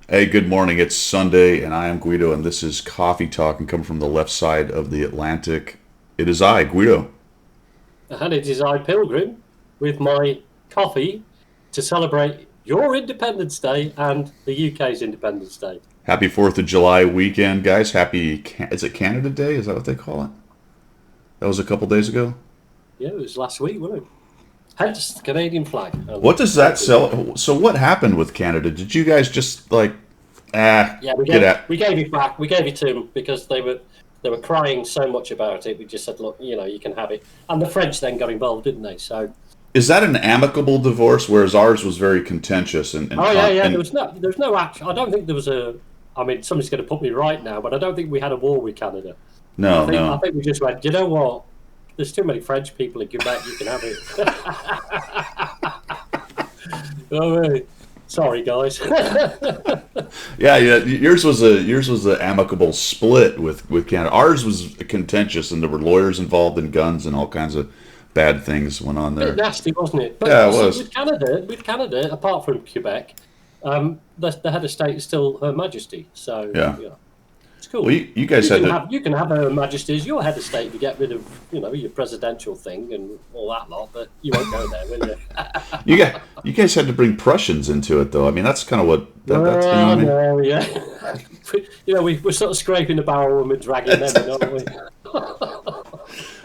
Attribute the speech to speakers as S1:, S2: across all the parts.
S1: Hey, good morning. It's Sunday, and I am Guido, and this is Coffee Talk, and coming from the left side of the Atlantic, it is I, Guido.
S2: And it is I, Pilgrim, with my coffee to celebrate your Independence Day and the UK's Independence Day.
S1: Happy 4th of July weekend, guys. Is it Canada Day? Is that what they call it? That was a couple days ago.
S2: Yeah, it was last week, wasn't it? Hence the Canadian flag.
S1: What does that sell? So, what happened with Canada? Did you guys just
S2: Yeah, we
S1: get
S2: gave
S1: at?
S2: we gave it back. We gave it to them because they were crying so much about it. We just said, look, you can have it. And the French then got involved, didn't they? So,
S1: Is that an amicable divorce, whereas ours was very contentious
S2: oh yeah, yeah. There was no action. I don't think there was a. I mean, somebody's going to put me right now, but I don't think we had a war with Canada. I
S1: no,
S2: think I
S1: no.
S2: think we just went. You know what? There's too many French people in Quebec. You can have it. Oh, right. Sorry, guys.
S1: Yeah, yeah. Yours was a amicable split with Canada. Ours was contentious, and there were lawyers involved in guns and all kinds of bad things went on
S2: Bit
S1: there.
S2: nasty, wasn't it? But
S1: Yeah,
S2: you
S1: it
S2: see,
S1: was.
S2: with Canada, apart from Quebec, the head of state is still Her Majesty. So
S1: Yeah.
S2: it's
S1: Well,
S2: cool.
S1: you guys had to.
S2: You can have Her Majesty as your head of state to get rid of your presidential thing and all that lot, but you won't go there, will you?
S1: You guys had to bring Prussians into it, though. I mean, that's kind of that's you know what I
S2: Well,
S1: mean.
S2: no, yeah. We're sort of scraping the barrel when we're dragging them in, aren't we?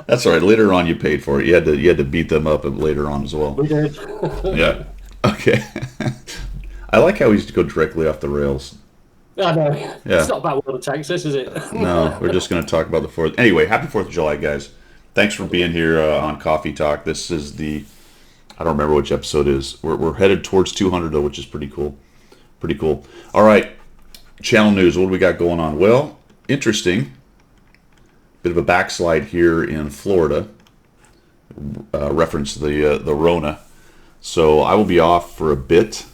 S1: That's all right. Later on, you paid for it. You had to beat them up later on as well.
S2: We did.
S1: Yeah. Okay. I like how we used to go directly off the rails.
S2: I know. It's
S1: Yeah.
S2: not about World of Texas, is it?
S1: No, we're just going to talk about the fourth. Anyway, happy Fourth of July, guys. Thanks for being here on Coffee Talk. This is I don't remember which episode it is. We're headed towards 200 though, which is pretty cool. Pretty cool. All right, channel news. What do we got going on? Well, interesting. Bit of a backslide here in Florida. Reference the Rona. So I will be off for a bit,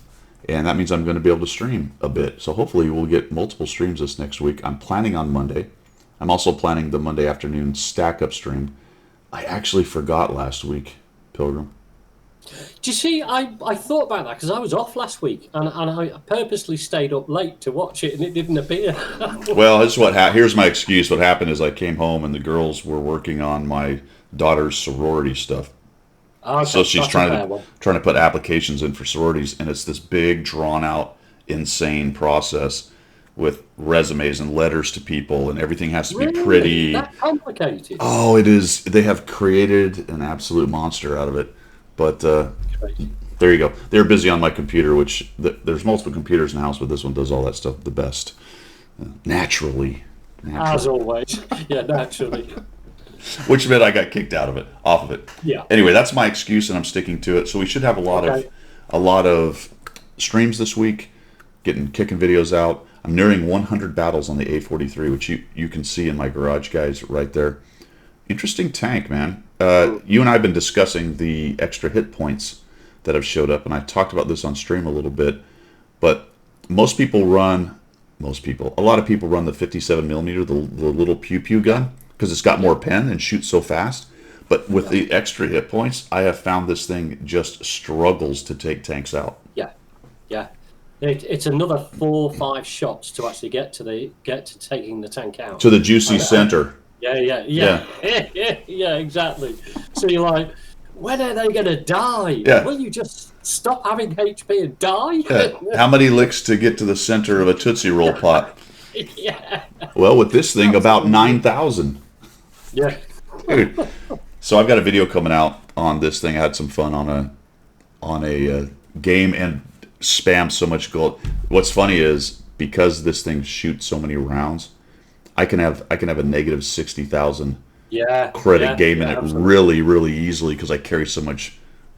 S1: and that means I'm going to be able to stream a bit. So hopefully we'll get multiple streams this next week. I'm planning on Monday. I'm also planning the Monday afternoon stack up stream. I actually forgot last week, Pilgrim.
S2: Do you see? I thought about that because I was off last week and I purposely stayed up late to watch it and it didn't appear.
S1: Well, this is here's my excuse. What happened is I came home and the girls were working on my daughter's sorority stuff. So
S2: Okay,
S1: she's
S2: that's a fair one.
S1: trying to put applications in for sororities, and it's this big, drawn out, insane process with resumes and letters to people, and everything has to be
S2: Really?
S1: pretty.
S2: That complicated?
S1: Oh, it is. They have created an absolute monster out of it. But
S2: Crazy.
S1: there you go. They're busy on my computer, which there's multiple computers in the house, but this one does all that stuff the best. Naturally.
S2: As
S1: Naturally.
S2: always. Yeah, naturally.
S1: Which meant I got kicked off of it.
S2: Yeah.
S1: Anyway, that's my excuse, and I'm sticking to it. So we should have
S2: Okay.
S1: a lot of streams this week, kicking videos out. I'm nearing 100 battles on the A43, which you can see in my garage, guys, right there. Interesting tank, man. You and I have been discussing the extra hit points that have showed up, and I talked about this on stream a little bit. But a lot of people run the 57 millimeter, the little pew pew gun, because it's got more pen and shoots so fast. But with the extra hit points, I have found this thing just struggles to take tanks out.
S2: Yeah. Yeah. It's another 4 or 5 shots to actually get to taking the tank out.
S1: To the juicy
S2: And
S1: center.
S2: yeah,
S1: Yeah.
S2: yeah, exactly. So you're like, when are they going to die?
S1: Yeah.
S2: Will you just stop having HP and die?
S1: Yeah. How many licks to get to the center of a Tootsie Roll pot?
S2: Yeah,
S1: Well, with this thing, about 9,000.
S2: yeah,
S1: Dude. So I've got a video coming out on this thing. I had some fun on a game and spam so much gold. What's funny is because this thing shoots so many rounds, I can have a negative 60,000
S2: yeah,
S1: credit game in it
S2: absolutely.
S1: really really easily because I carry so much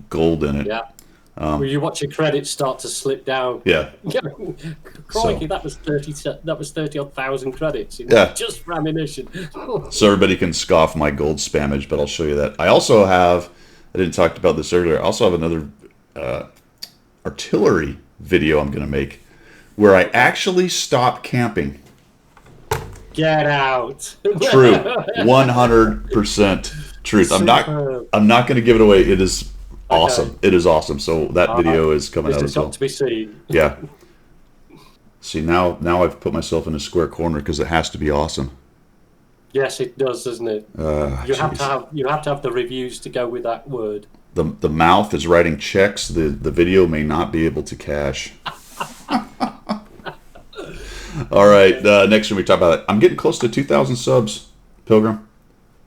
S1: gold in it.
S2: Yeah. Well, you watch your credits start to slip down.
S1: Yeah.
S2: Crikey,
S1: So
S2: that was 30. That was 30 odd thousand credits in
S1: yeah.
S2: just for ammunition.
S1: So everybody can scoff my gold spammage, but I'll show you that. I also have. I didn't talk about this earlier. I also have another artillery video I'm going to make where I
S2: Okay.
S1: actually stop camping.
S2: Get out.
S1: True, 100% truth.
S2: Superb.
S1: I'm not going to give it away. It is
S2: Okay.
S1: awesome. It is awesome. So that
S2: Uh,
S1: video is coming
S2: this
S1: out
S2: has
S1: as
S2: got
S1: well.
S2: to be seen.
S1: Yeah. See, now I've put myself in a square corner because it has to be awesome.
S2: Yes, it does, doesn't it?
S1: Jeez.
S2: You have to have the reviews to go with that word.
S1: The mouth is writing checks. The video may not be able to cash. All right, next one we talk about it. I'm getting close to 2,000 subs, Pilgrim.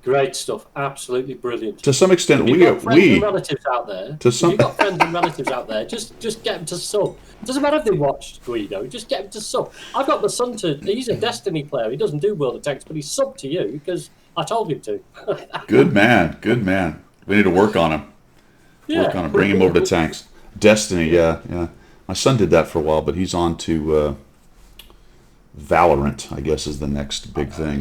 S2: Great stuff, absolutely brilliant.
S1: To some extent,
S2: If you've got friends and relatives out there,
S1: to
S2: if
S1: some
S2: you've got friends and relatives out there, just get them to sub. It doesn't matter if they watched Guido, just get them to sub. I've got my son he's a Destiny player. He doesn't do World of Tanks, but he's subbed to you because I told him to.
S1: good man, good man. We need to work on him. Work on him. Bring him over to tanks. Destiny, yeah. My son did that for a while, but he's on to Valorant. I guess is the next big thing.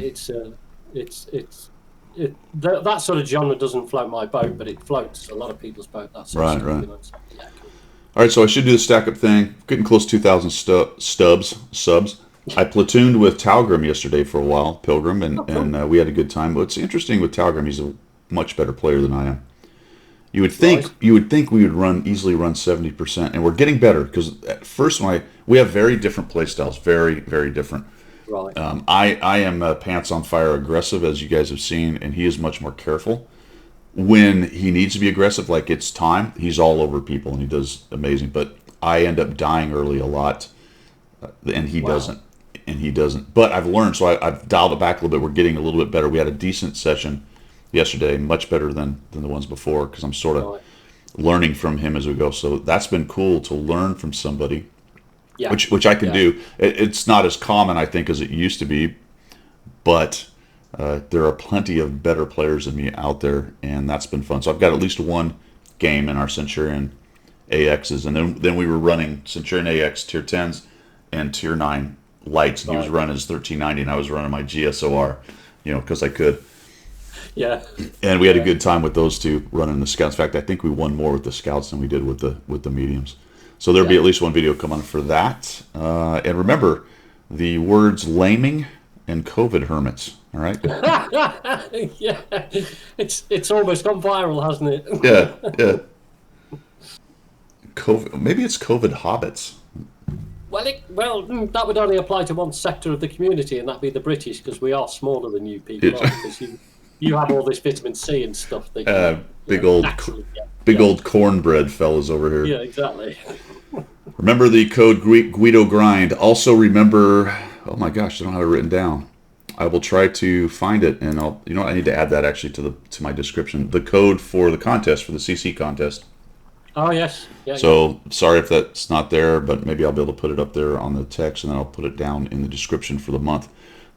S2: That sort of genre doesn't float my boat, but it floats a lot of people's boat. That's
S1: right.
S2: You know, so, yeah, cool.
S1: All right, so I should do the stack up thing. Getting close to 2,000 subs. I platooned with Talgrim yesterday for a while, Pilgrim, and we had a good time. What's interesting with Talgrim, he's a much better player than I am. You would think we would easily run 70%, and we're getting better because at first we have very different play styles, very very different.
S2: Right.
S1: I am pants on fire aggressive, as you guys have seen, and he is much more careful. When he needs to be aggressive, like it's time, he's all over people and he does amazing. But I end up dying early a lot, and he doesn't. And he doesn't. But I've learned, so I've dialed it back a little bit. We're getting a little bit better. We had a decent session yesterday, much better than the ones before, because I'm sort of learning from him as we go. So that's been cool to learn from somebody. Yeah. Which I can do. It's not as common, I think, as it used to be, but there are plenty of better players than me out there, and that's been fun. So I've got at least one game in our Centurion AXs, and then we were running Centurion AX Tier 10s and Tier 9 lights, and he was running his 1390, and I was running my GSOR, because I could.
S2: Yeah.
S1: And we had a good time with those two running the scouts. In fact, I think we won more with the scouts than we did with the mediums. So there'll be at least one video coming for that. And remember, the words laming and COVID hermits. All right.
S2: Yeah, it's almost gone viral, hasn't it?
S1: Yeah. COVID. Maybe it's COVID hobbits.
S2: Well, that would only apply to one sector of the community, and that'd be the British, because we are smaller than you people. Because you have all this vitamin C and stuff that
S1: big old cornbread fellas over here.
S2: Yeah, exactly.
S1: Remember the code Guido grind. Also remember, oh my gosh, I don't have it written down. I will try to find it, and I need to add that actually to my description. The code for the contest, for the CC contest.
S2: Oh yes. Yeah.
S1: So sorry if that's not there, but maybe I'll be able to put it up there on the text, and then I'll put it down in the description for the month.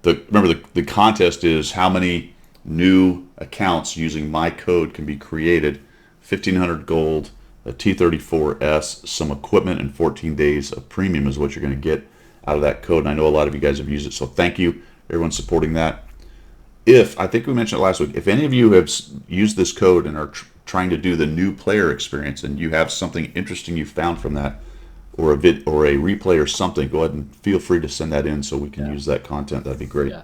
S1: Remember the contest is how many new accounts using my code can be created. 1,500 gold, a T34S, some equipment, and 14 days of premium is what you're going to get out of that code. And I know a lot of you guys have used it, so thank you, everyone supporting that. I think we mentioned it last week, if any of you have used this code and are trying to do the new player experience, and you have something interesting you found from that, or a replay or something, go ahead and feel free to send that in so we can use that content. That'd be great.
S2: Yeah.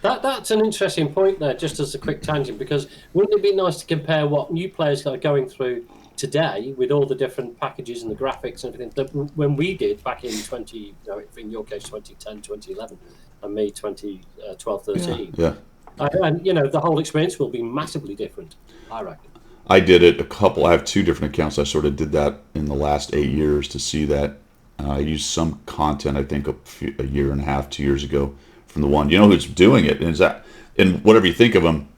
S2: That's an interesting point there, just as a quick tangent, because wouldn't it be nice to compare what new players are going through today with all the different packages and the graphics and everything that when we did back in in your case 2010, 2011, and me 2012, 13.
S1: Yeah.
S2: And the whole experience will be massively different, I reckon.
S1: I did it I have two different accounts. I sort of did that in the last 8 years to see that. I used some content, I think, a year and a half, 2 years ago from the one. You know who's doing it, and whatever you think of him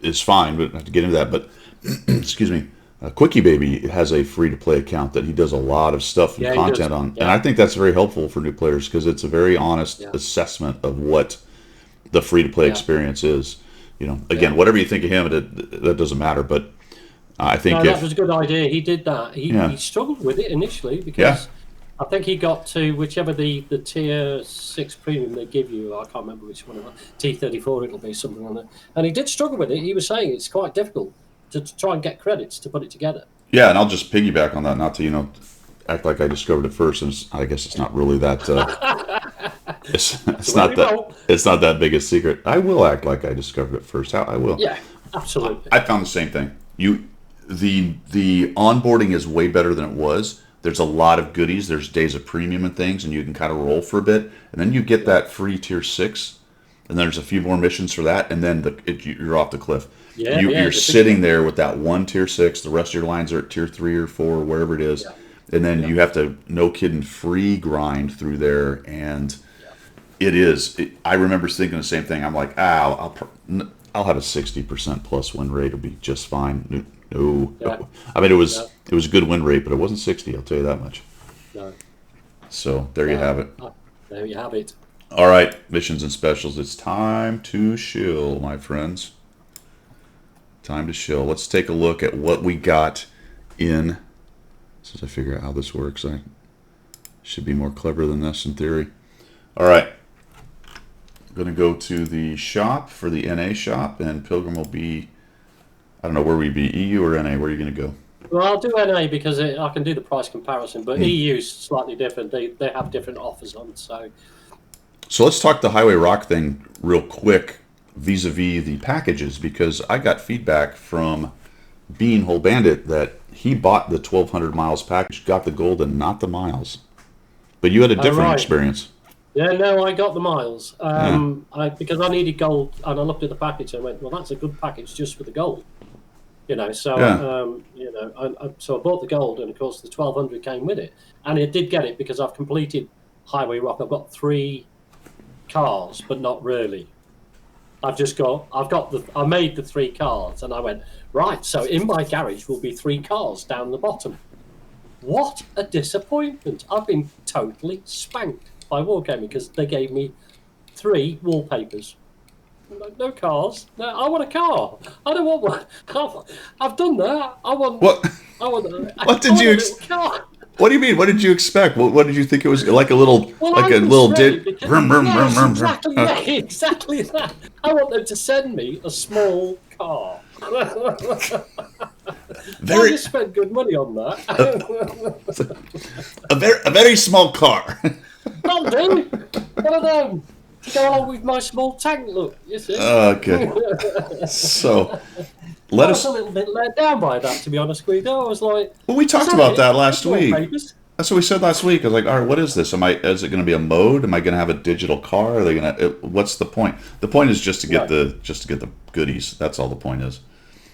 S1: is fine. We don't have to get into that. But excuse me, Quickie Baby has a free-to-play account that he does a lot of stuff and content on, and I think that's very helpful for new players because it's a very honest assessment of what the free-to-play experience is. Again, whatever you think of him, that doesn't matter. But I think
S2: that was a good idea. He did that. He struggled with it initially because I think he got to whichever the tier 6 premium they give you. I can't remember which one it was. T34 it'll be, something on it. And he did struggle with it. He was saying it's quite difficult to try and get credits to put it together.
S1: Yeah, and I'll just piggyback on that, not to act like I discovered it first. And I guess it's not really that. It's not that big a secret. I will act like I discovered it first. I will.
S2: Yeah, absolutely.
S1: I found the same thing. The onboarding is way better than it was. there's a lot of goodies. There's days of premium and things, and you can kind of roll for a bit, and then you get that free tier 6, and there's a few more missions for that, and then you're off the cliff.
S2: Yeah,
S1: You're sitting there with that one tier 6. The rest of your lines are at tier 3 or 4, wherever it is, and then you have to, no kidding, free grind through there, and it is. I remember thinking the same thing. I'm like, I'll have a 60% plus win rate. It'll be just fine. No. I mean, it was a good win rate, but it wasn't 60. I'll tell you that much.
S2: No.
S1: So there you have it.
S2: There you have it.
S1: All right, missions and specials. It's time to shill, my friends. Time to shill. Let's take a look at what we got in. Since I figure out how this works, I should be more clever than this in theory. All right. I'm going to go to the shop for the NA shop, and Pilgrim will be, I don't know where we'd be, EU or NA. Where are you going to go?
S2: Well, I'll do NA because I can do the price comparison, but EU's slightly different. They have different offers on, so
S1: let's talk the Highway Rock thing real quick vis-a-vis the packages, because I got feedback from Beanhole Bandit that he bought the 1,200 miles package, got the gold and not the miles. But you had a different experience.
S2: Yeah, no, I got the miles because I needed gold, and I looked at the package and went, well, that's a good package just for the gold. So so I bought the gold, and of course the 1,200 came with it, and I did get it because I've completed Highway Rock. I've got 3 cars, but not really. I made the 3 cars, and I went, right, so in my garage will be 3 cars down the bottom. What a disappointment. I've been totally spanked by Wargaming because they gave me 3 wallpapers. No cars. No, I want a car. I don't want one. I've done that. I want.
S1: What? What did you? What do you mean? What did you expect? What did you think it was like? A little,
S2: Exactly that. I want them to send me a small car. You spent good money on that.
S1: a very small car.
S2: Well, dude, one of them to go along with my small tank look. You see?
S1: Okay. So
S2: I was a little bit let down by that, to be honest, Guido. I was like,
S1: well, we talked about that last week. That's what we said last week. I was like, all right, what is this? Is it going to be a mode? Am I going to have a digital car? Are they going to? What's the point? The point is just to get the goodies. That's all the point is.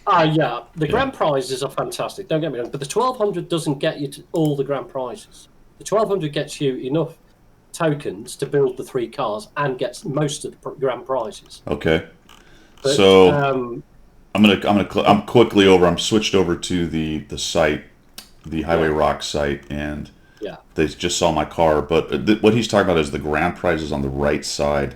S2: The grand prizes are fantastic. Don't get me wrong, but the 1,200 doesn't get you to all the grand prizes. The 1,200 gets you enough tokens to build the 3 cars and gets most of the grand prizes.
S1: Okay. But, so I'm quickly over. I'm switched over to the site, the Highway Rock site, and they just saw my car. But what he's talking about is the grand prizes on the right side.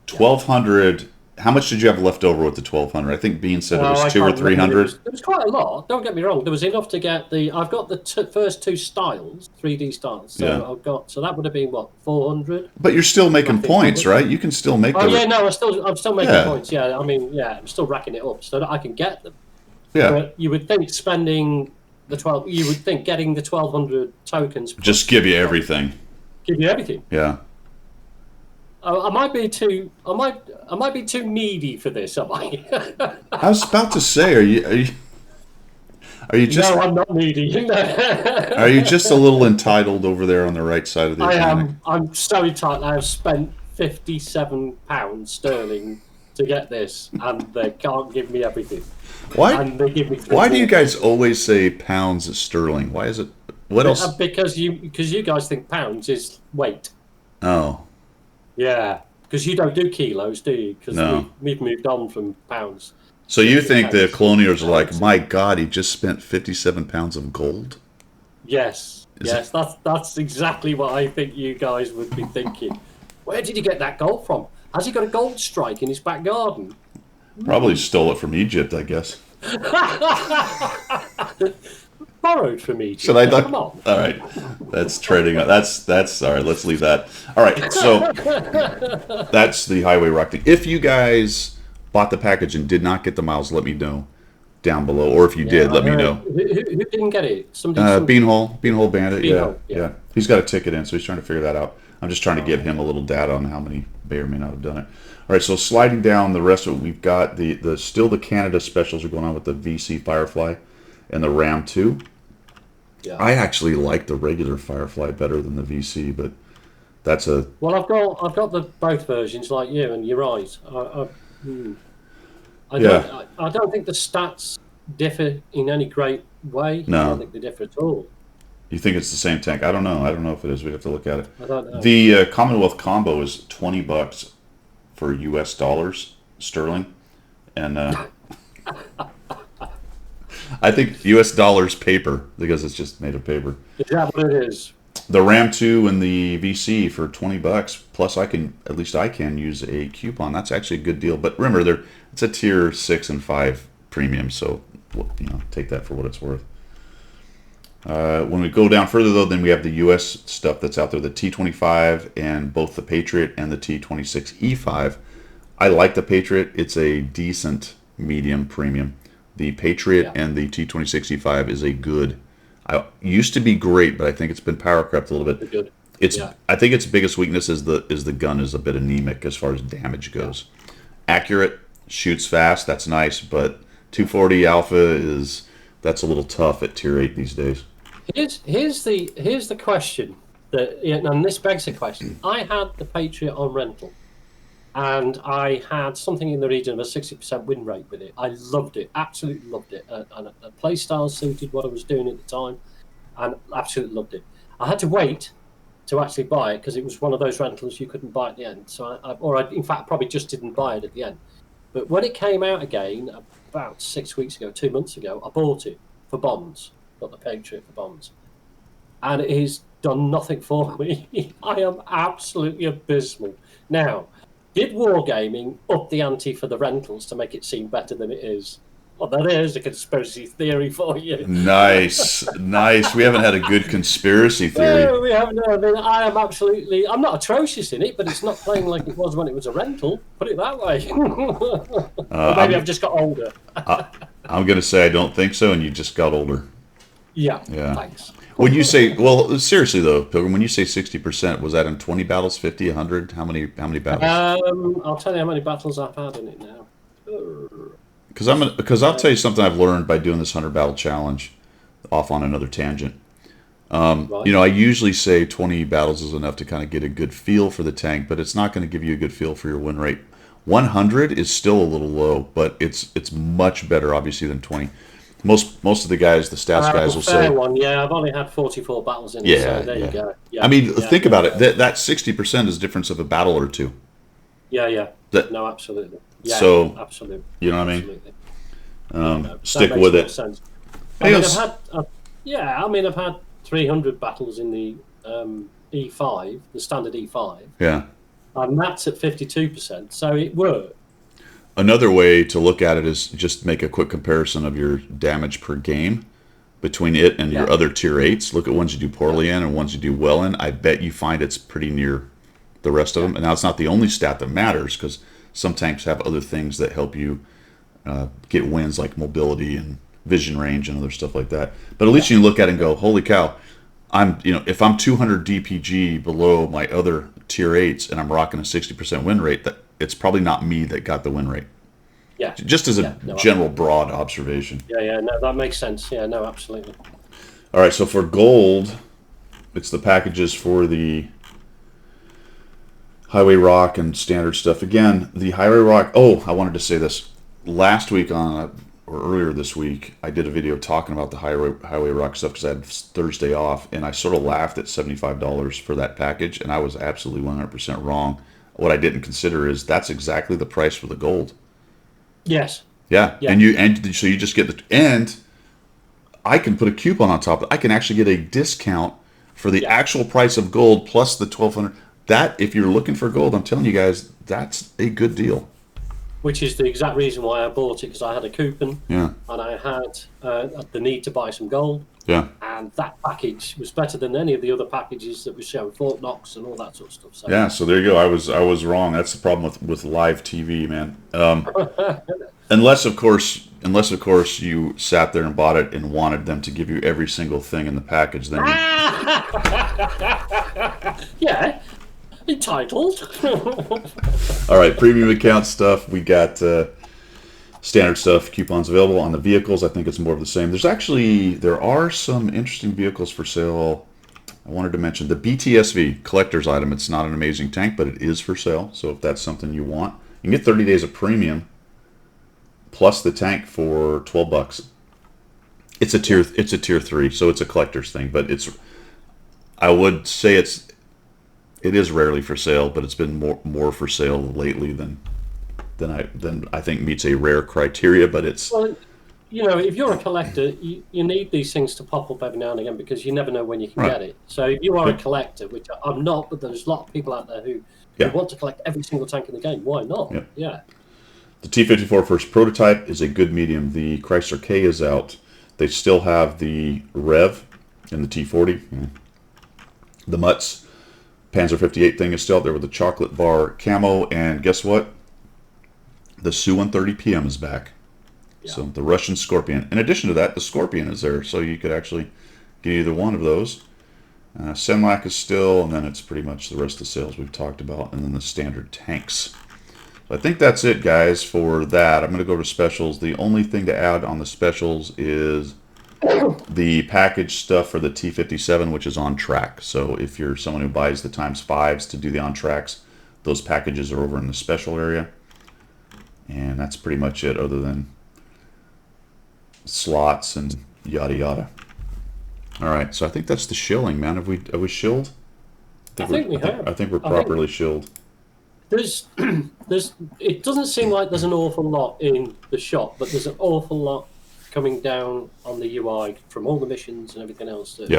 S1: 1,200. How much did you have left over with the 1,200? I think Bean said it was 200 or 300.
S2: It was quite a lot. Don't get me wrong. There was enough to get the. I've got the first 2 styles, 3D styles. So so that would have been what, 400.
S1: But you're still making points, right? You can still make.
S2: I'm still making points. Yeah, I mean, I'm still racking it up so that I can get them.
S1: Yeah.
S2: But you would think spending the 12. You would think getting the 1,200 tokens
S1: just give you everything.
S2: Give you everything.
S1: Yeah.
S2: I might be too needy for this, am I?
S1: I was about to say, are you just?
S2: No, I'm not needy.
S1: Are you just a little entitled over there on the right side of the Atlantic?
S2: I'm so entitled. I have spent £57 sterling to get this, and they can't give me everything.
S1: Why?
S2: And they give me.
S1: Why do you guys always say pounds sterling? Why is it? What else?
S2: Because you guys think pounds is weight.
S1: Oh.
S2: Yeah, because you don't do kilos, do you? Because we've moved on from pounds.
S1: So you think the colonials are like, my God, he just spent 57 pounds of gold?
S2: Yes, that's exactly what I think you guys would be thinking. Where did he get that gold from? Has he got a gold strike in his back garden?
S1: Probably stole it from Egypt, I guess.
S2: Borrowed from Egypt.
S1: Should I?
S2: Come on.
S1: All right, that's trading. That's all right. Let's leave that. All right, so that's the Highway Rock thing. If you guys bought the package and did not get the miles, let me know down below. Or if you did, let me know.
S2: Who didn't get it?
S1: Beanhole Bandit.
S2: Beanhole,
S1: yeah. He's got a ticket in, so he's trying to figure that out. I'm just trying to give him a little data on how many may or may not have done it. All right, so sliding down the rest of it, we've got still the Canada specials are going on with the VC Firefly and the Ram 2.
S2: Yeah.
S1: I actually like the regular Firefly better than the VC, but that's a
S2: Well, I've got the both versions like you, and you're right. Hmm.
S1: yeah.
S2: I don't think the stats differ in any great way. I don't
S1: No,
S2: think they differ at all.
S1: you think it's the same tank? I don't know. I don't know if it is. We have to look at it.
S2: I don't know.
S1: The Commonwealth combo is $20 for US dollars sterling, and I think US dollars paper because it's just made of paper.
S2: Is that what it is?
S1: The Ram 2 and the VC for $20 plus at least I can use a coupon. That's actually a good deal. But remember, it's a tier 6 and 5 premium, so take that for what it's worth. When we go down further, though, then we have the U.S. stuff that's out there, the T25 and both the Patriot and the T26E5. I like the Patriot. It's a decent medium premium. The Patriot and the T26E5 is a good. I used to be great, but I think it's been power crept a little bit.
S2: Good.
S1: I think its biggest weakness is the gun is a bit anemic as far as damage goes. Accurate, shoots fast, that's nice, but 240 Alpha that's a little tough at tier 8 these days.
S2: Here's the question and this begs the question. I had the Patriot on rental, and I had something in the region of a 60% win rate with it. I loved it, absolutely loved it, and the play style suited what I was doing at the time, and absolutely loved it. I had to wait to actually buy it because it was one of those rentals you couldn't buy at the end. So I in fact probably just didn't buy it at the end. But when it came out again about 6 weeks ago, 2 months ago, I bought it for bonds. Got the Patriot for bonds, and it has done nothing for me. I am absolutely abysmal. Now, did Wargaming up the ante for the rentals to make it seem better than it is? Well, that is a conspiracy theory for you.
S1: Nice. We haven't had a good conspiracy theory.
S2: No, we haven't. I mean, I'm not atrocious in it, but it's not playing like it was when it was a rental. Put it that way. Or maybe I've just got older.
S1: I'm going to say I don't think so, and you just got older.
S2: Yeah.
S1: Thanks. When you say, well, seriously though, Pilgrim, when you say 60%, was that in 20 battles, 50, 100? How many battles?
S2: I'll tell you how many battles I've had in it now.
S1: Because I'll tell you something I've learned by doing this 100 battle challenge. Off on another tangent.
S2: Right.
S1: I usually say 20 battles is enough to kind of get a good feel for the tank, but it's not going to give you a good feel for your win rate. 100 is still a little low, but it's much better, obviously, than 20. Most of the guys, the stats guys will say.
S2: One, yeah, I've only had 44 battles in it,
S1: Yeah,
S2: so there you go. Yeah,
S1: I mean, think about it. That 60% is difference of a battle or two.
S2: Yeah. No, absolutely. Yeah,
S1: so,
S2: absolutely.
S1: You know what I mean? Stick
S2: that
S1: with
S2: makes
S1: it.
S2: Sense. I've had 300 battles in the E5, the standard E5.
S1: Yeah.
S2: And that's at 52%, so it worked.
S1: Another way to look at it is just make a quick comparison of your damage per game between it and your other tier 8s. Look at ones you do poorly in and ones you do well in. I bet you find it's pretty near the rest of them. And now it's not the only stat that matters because some tanks have other things that help you get wins like mobility and vision range and other stuff like that. But at least you look at it and go, holy cow, if I'm 200 DPG below my other tier 8s and I'm rocking a 60% win rate, that it's probably not me that got the win rate.
S2: Yeah.
S1: Just as a general broad observation.
S2: Yeah, no, that makes sense. Yeah, no, absolutely.
S1: All right, so for gold, it's the packages for the Highway Rock and standard stuff. Again, the Highway Rock, I wanted to say this. Last week or earlier this week, I did a video talking about the Highway Rock stuff because I had Thursday off, and I sort of laughed at $75 for that package, and I was absolutely 100% wrong. What I didn't consider is that's exactly the price for the gold.
S2: Yes.
S1: Yeah. And so you just get and I can put a coupon on top of it. I can actually get a discount for the actual price of gold plus the $1,200. That, if you're looking for gold, I'm telling you guys, that's a good deal.
S2: Which is the exact reason why I bought it, because I had a coupon.
S1: Yeah.
S2: And I had the need to buy some gold.
S1: Yeah.
S2: And that package was better than any of the other packages that were showing Fort Knox and all that sort of stuff. So.
S1: Yeah, so there you go. I was wrong. That's the problem with live TV, man. Unless of course you sat there and bought it and wanted them to give you every single thing in the package, then
S2: yeah, entitled.
S1: All right, premium account stuff. We got Standard stuff, coupons available. On the vehicles, I think it's more of the same. There are some interesting vehicles for sale. I wanted to mention the BTSV collector's item. It's not an amazing tank, but it is for sale. So if that's something you want, you can get 30 days of premium plus the tank for $12. It's a tier 3, so it's a collector's thing. But I would say it is rarely for sale, but it's been more for sale lately than I think meets a rare criteria. But it's
S2: if you're a collector, you need these things to pop up every now and again because you never know when you can get it. So if you are a collector, which I'm not, but there's a lot of people out there who want to collect every single tank in the game. Why not? Yeah.
S1: The T-54 first prototype is a good medium. The Chrysler K is out. They still have the Rev and the T-40. The Mutz Panzer 58 thing is still out there with the chocolate bar camo. And guess what? The Su-130 PM is back. Yeah. So the Russian Scorpion. In addition to that, the Scorpion is there. So you could actually get either one of those. Senlac is still, and then it's pretty much the rest of the sales we've talked about. And then the standard tanks. So I think that's it, guys, for that. I'm going to go to specials. The only thing to add on the specials is the package stuff for the T-57, which is on track. So if you're someone who buys the ×5s to do the on tracks, those packages are over in the special area. And that's pretty much it, other than slots and yada yada. All right, so I think that's the shilling, man. Have we shilled?
S2: I think we have.
S1: I think we're properly shilled.
S2: It doesn't seem like there's an awful lot in the shop, but there's an awful lot coming down on the UI from all the missions and everything else that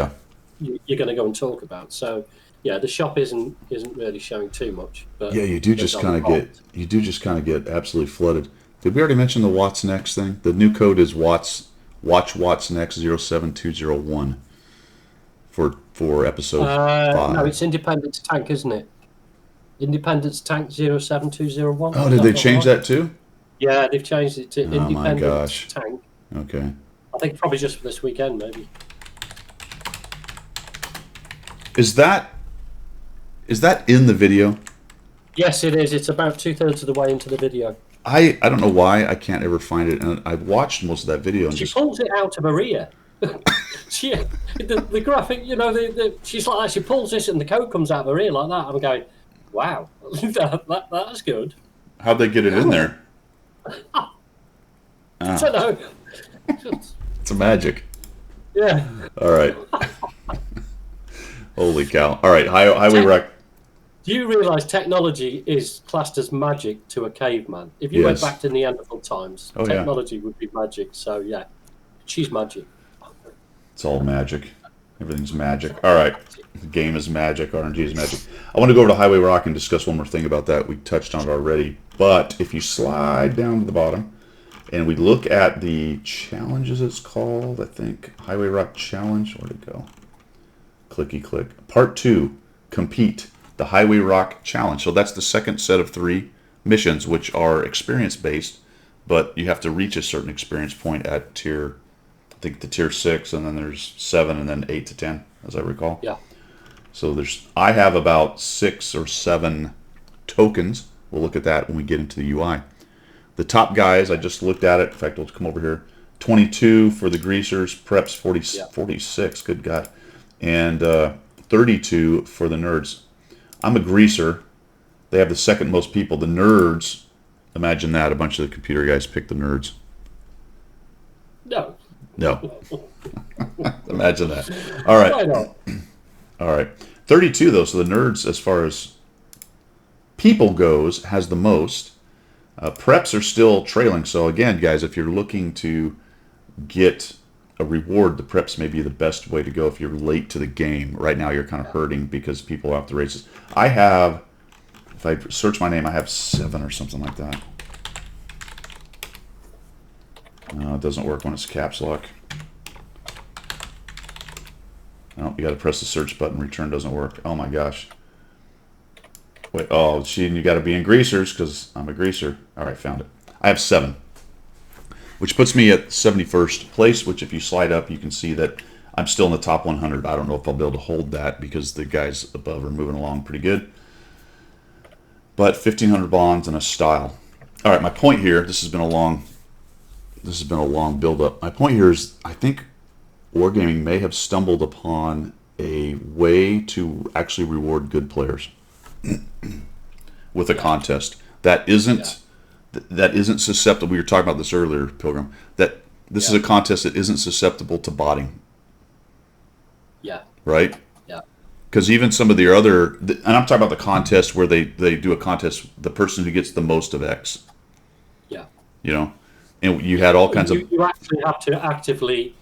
S2: you're going to go and talk about. So yeah, the shop isn't really showing too much. But
S1: yeah, you do just kind of get absolutely flooded. Did we already mention the Watts Next thing? The new code is Watts Next 07201 for episode 5.
S2: No, it's Independence Tank, isn't it? Independence Tank 07201.
S1: Oh, did they change that too?
S2: Yeah, they've changed it to Independence Tank.
S1: Okay.
S2: I think probably just for this weekend, maybe.
S1: Is that in the video?
S2: Yes, it is. It's about 2/3 of the way into the video.
S1: I don't know why I can't ever find it, and I've watched most of that video. And
S2: she pulls it out of her ear. The graphic, she's like that. She pulls this, and the code comes out of her ear like that. I'm going, wow, that's good.
S1: How'd they get it in there?
S2: I don't know.
S1: It's a magic.
S2: Yeah.
S1: All right. Holy cow. All right, highway wreck.
S2: Do you realise technology is classed as magic to a caveman? If you went back to Neanderthal times, technology would be magic. So, yeah, she's magic.
S1: It's all magic. Everything's magic. All right. The game is magic. RNG is magic. I want to go over to Highway Rock and discuss one more thing about that. We touched on it already. But if you slide down to the bottom and we look at the challenges it's called, I think, Highway Rock Challenge. Where'd it go? Clicky click. Part 2, compete. The Highway Rock Challenge. So that's the second set of 3 missions, which are experience-based, but you have to reach a certain experience point at tier, I think the tier 6, and then there's 7, and then 8 to 10, as I recall.
S2: Yeah.
S1: So I have about 6 or 7 tokens. We'll look at that when we get into the UI. The top guys, I just looked at it. In fact, let's come over here. 22 for the greasers, preps 46, good God. And 32 for the nerds. I'm a greaser. They have the second most people. The nerds, imagine that. A bunch of the computer guys pick the nerds.
S2: No.
S1: Imagine that. All right.
S2: Why not?
S1: All right. 32, though. So the nerds, as far as people goes, has the most. Preps are still trailing. So again, guys, if you're looking to get a reward, the preps may be the best way to go if you're late to the game. Right now, you're kind of hurting because people are off the races. I have, if I search my name, I have 7 or something like that. No, it doesn't work when it's caps lock. No, you got to press the search button. Return doesn't work. Oh my gosh. Wait, you got to be in greasers because I'm a greaser. All right, found it. I have 7. Which puts me at 71st place, which if you slide up, you can see that I'm still in the top 100. I don't know if I'll be able to hold that because the guys above are moving along pretty good. But 1,500 bonds and a style. All right, my point here, this has been a long this has been a long build-up. My point here is, I think Wargaming may have stumbled upon a way to actually reward good players with a contest that isn't susceptible. We were talking about this earlier, Pilgrim. That this is a contest that isn't susceptible to botting.
S2: Yeah.
S1: Right.
S2: Yeah.
S1: Because even some of the other, and I'm talking about the contest where they do a contest, the person who gets the most of X.
S2: Yeah.
S1: You know, and you had all kinds of.
S2: You actually have to actively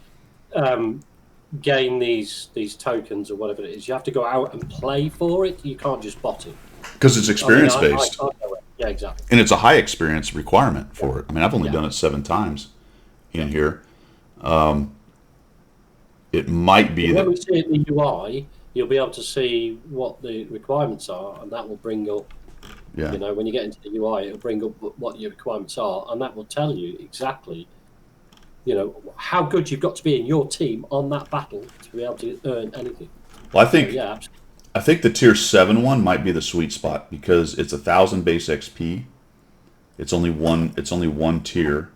S2: gain these tokens or whatever it is. You have to go out and play for it. You can't just bot it.
S1: Because it's experience based.
S2: Yeah, exactly.
S1: And it's a high experience requirement for it. I mean, I've only done it 7 times in here. It might be
S2: when
S1: that.
S2: we see it in the UI, you'll be able to see what the requirements are, and that will bring up.
S1: Yeah.
S2: You know, when you get into the UI, it'll bring up what your requirements are, and that will tell you exactly, you know, how good you've got to be in your team on that battle to be able to earn anything.
S1: Well, I think.
S2: So, yeah, absolutely.
S1: I think the tier 7 one might be the sweet spot because it's 1,000 base XP. It's only one. It's only one tier,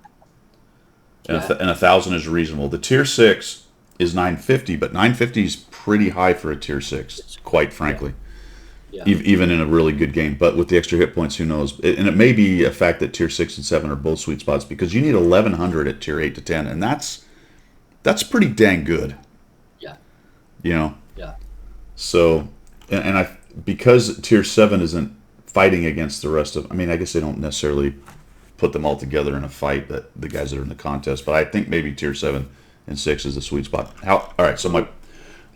S1: and 1,000 is reasonable. The tier 6 is 950, but 950 is pretty high for a tier 6, quite frankly.
S2: Yeah.
S1: Even in a really good game, but with the extra hit points, who knows? And it may be a fact that tier 6 and 7 are both sweet spots because you need 1,100 at tier 8 to 10, and that's pretty dang good.
S2: Yeah.
S1: You know.
S2: Yeah.
S1: So. And I, because tier 7 isn't fighting against the rest of, I mean, I guess they don't necessarily put them all together in a fight, that the guys that are in the contest, but I think maybe tier 7 and 6 is the sweet spot. All right, so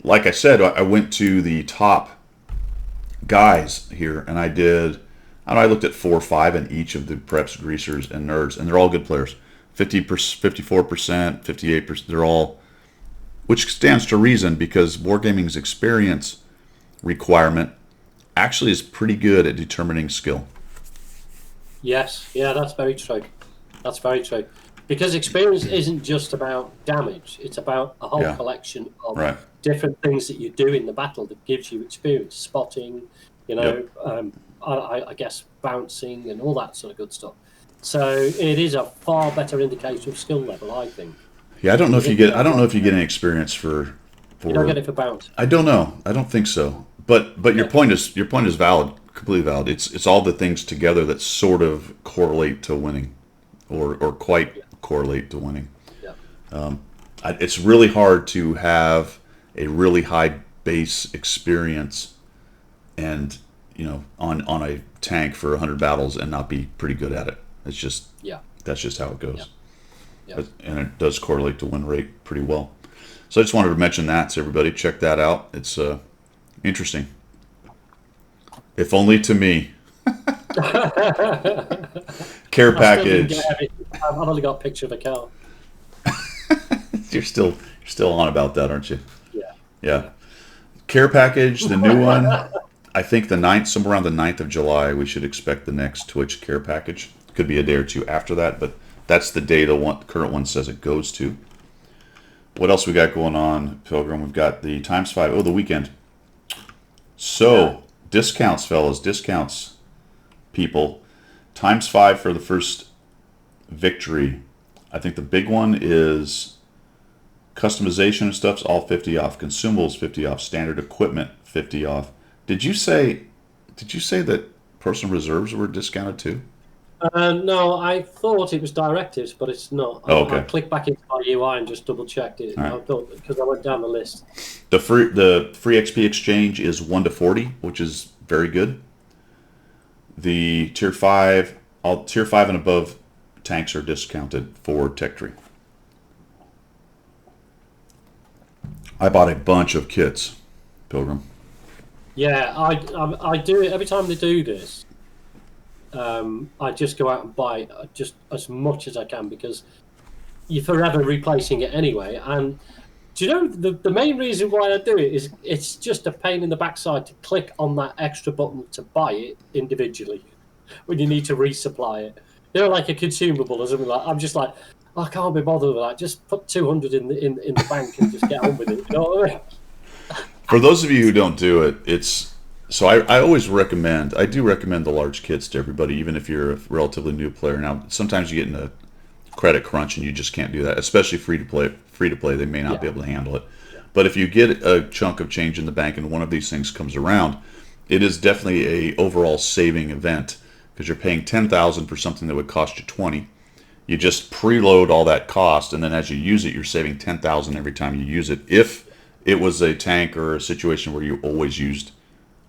S1: like I said, I went to the top guys here, and I looked at 4 or 5 in each of the preps, greasers, and nerds, and they're all good players. 50%, 54%, 58%, they're all, which stands to reason because Wargaming's experience requirement actually is pretty good at determining skill.
S2: Yes, yeah, that's very true. That's very true. Because experience isn't just about damage; it's about a whole collection of different things that you do in the battle that gives you experience, spotting, you know, I guess bouncing and all that sort of good stuff. So it is a far better indicator of skill level, I think.
S1: Yeah, I don't know if you get any experience for.
S2: You don't get it for bounce.
S1: I don't know. I don't think so. But your point is valid, completely valid. It's all the things together that sort of correlate to winning, or quite correlate to winning.
S2: Yeah.
S1: It's really hard to have a really high base experience, and on a tank for 100 battles and not be pretty good at it. It's just that's just how it goes.
S2: Yeah.
S1: And it does correlate to win rate pretty well. So I just wanted to mention that to everybody. Check that out. It's interesting. If only to me. Care package.
S2: I've only got a picture of a cow.
S1: You're still on about that, aren't you?
S2: Yeah.
S1: Care package, the new one. I think the 9th, somewhere around the 9th of July, we should expect the next Twitch care package. Could be a day or two after that, but that's the day the current one says it goes to. What else we got going on, Pilgrim? We've got the ×5. Oh, the weekend. So, discounts, fellas. Discounts, people. ×5 for the first victory. I think the big one is customization and stuff's all 50 off. Consumables 50 off. Standard equipment 50 off. Did you say that personal reserves were discounted too?
S2: No, I thought it was directives, but it's not.
S1: Oh, okay.
S2: I clicked back into my UI and just double checked it.
S1: Right.
S2: I thought, because I went down the list.
S1: The free XP exchange is 1 to 40, which is very good. The tier 5 and above tanks are discounted for tech tree. I bought a bunch of kits, Pilgrim.
S2: Yeah, I do it every time they do this. I just go out and buy just as much as I can because you're forever replacing it anyway. And do you know the main reason why I do it is it's just a pain in the backside to click on that extra button to buy it individually when you need to resupply it. You know, like a consumable or something like. I'm just like, I can't be bothered with that. Just put 200 in the bank and just get on with it. You know what I mean?
S1: For those of you who don't do it, so I always recommend the large kits to everybody, even if you're a relatively new player. Now, sometimes you get into credit crunch, and you just can't do that. Especially free to play. Free to play, they may not be able to handle it.
S2: Yeah.
S1: But if you get a chunk of change in the bank and one of these things comes around, it is definitely a overall saving event because you're paying 10,000 for something that would cost you 20. You just preload all that cost, and then as you use it, you're saving 10,000 every time you use it. If it was a tank or a situation where you always used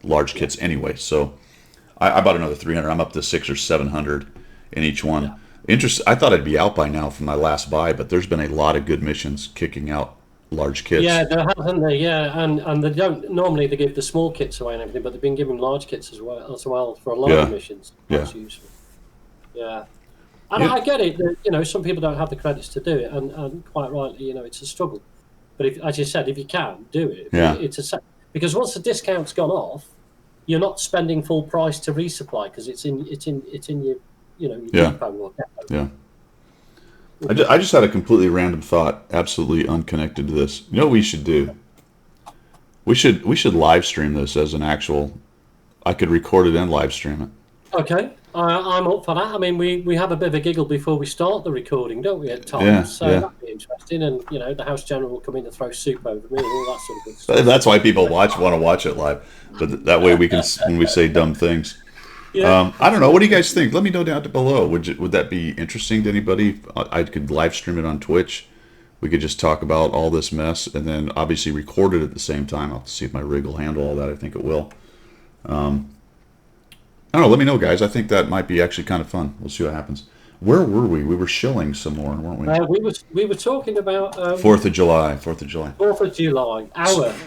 S1: large kits anyway. So I bought another 300. I'm up to 600 or 700 in each one.
S2: Yeah.
S1: I thought I'd be out by now from my last buy, but there's been a lot of good missions kicking out large kits.
S2: Yeah, there haven't they? Yeah, and they don't normally they give the small kits away and everything, but they've been giving large kits as well for a lot of missions. That's useful. Yeah, and I get it. That, some people don't have the credits to do it, and quite rightly, it's a struggle. But as you said, if you can do it, because once the discount's gone off, you're not spending full price to resupply because it's in your your depot or depot.
S1: Yeah. I just had a completely random thought, absolutely unconnected to this. You know what we should do? We should live stream this as an actual. I could record it and live stream it.
S2: Okay, I'm up for that. I mean, we have a bit of a giggle before we start the recording, don't we, at times?
S1: Yeah,
S2: so that'd be interesting. And the house general will come in and throw soup over me and all that sort of good stuff.
S1: That's why people want to watch it live, but that way we can when we say dumb things.
S2: Yeah.
S1: I don't know. What do you guys think? Let me know down below. Would that be interesting to anybody? I could live stream it on Twitch. We could just talk about all this mess and then obviously record it at the same time. I'll have to see if my rig will handle all that. I think it will. I don't know. Let me know, guys. I think that might be actually kind of fun. We'll see what happens. Where were we? We were shilling some more, weren't we?
S2: We were talking about
S1: 4th of July. 4th of July.
S2: 4th of July.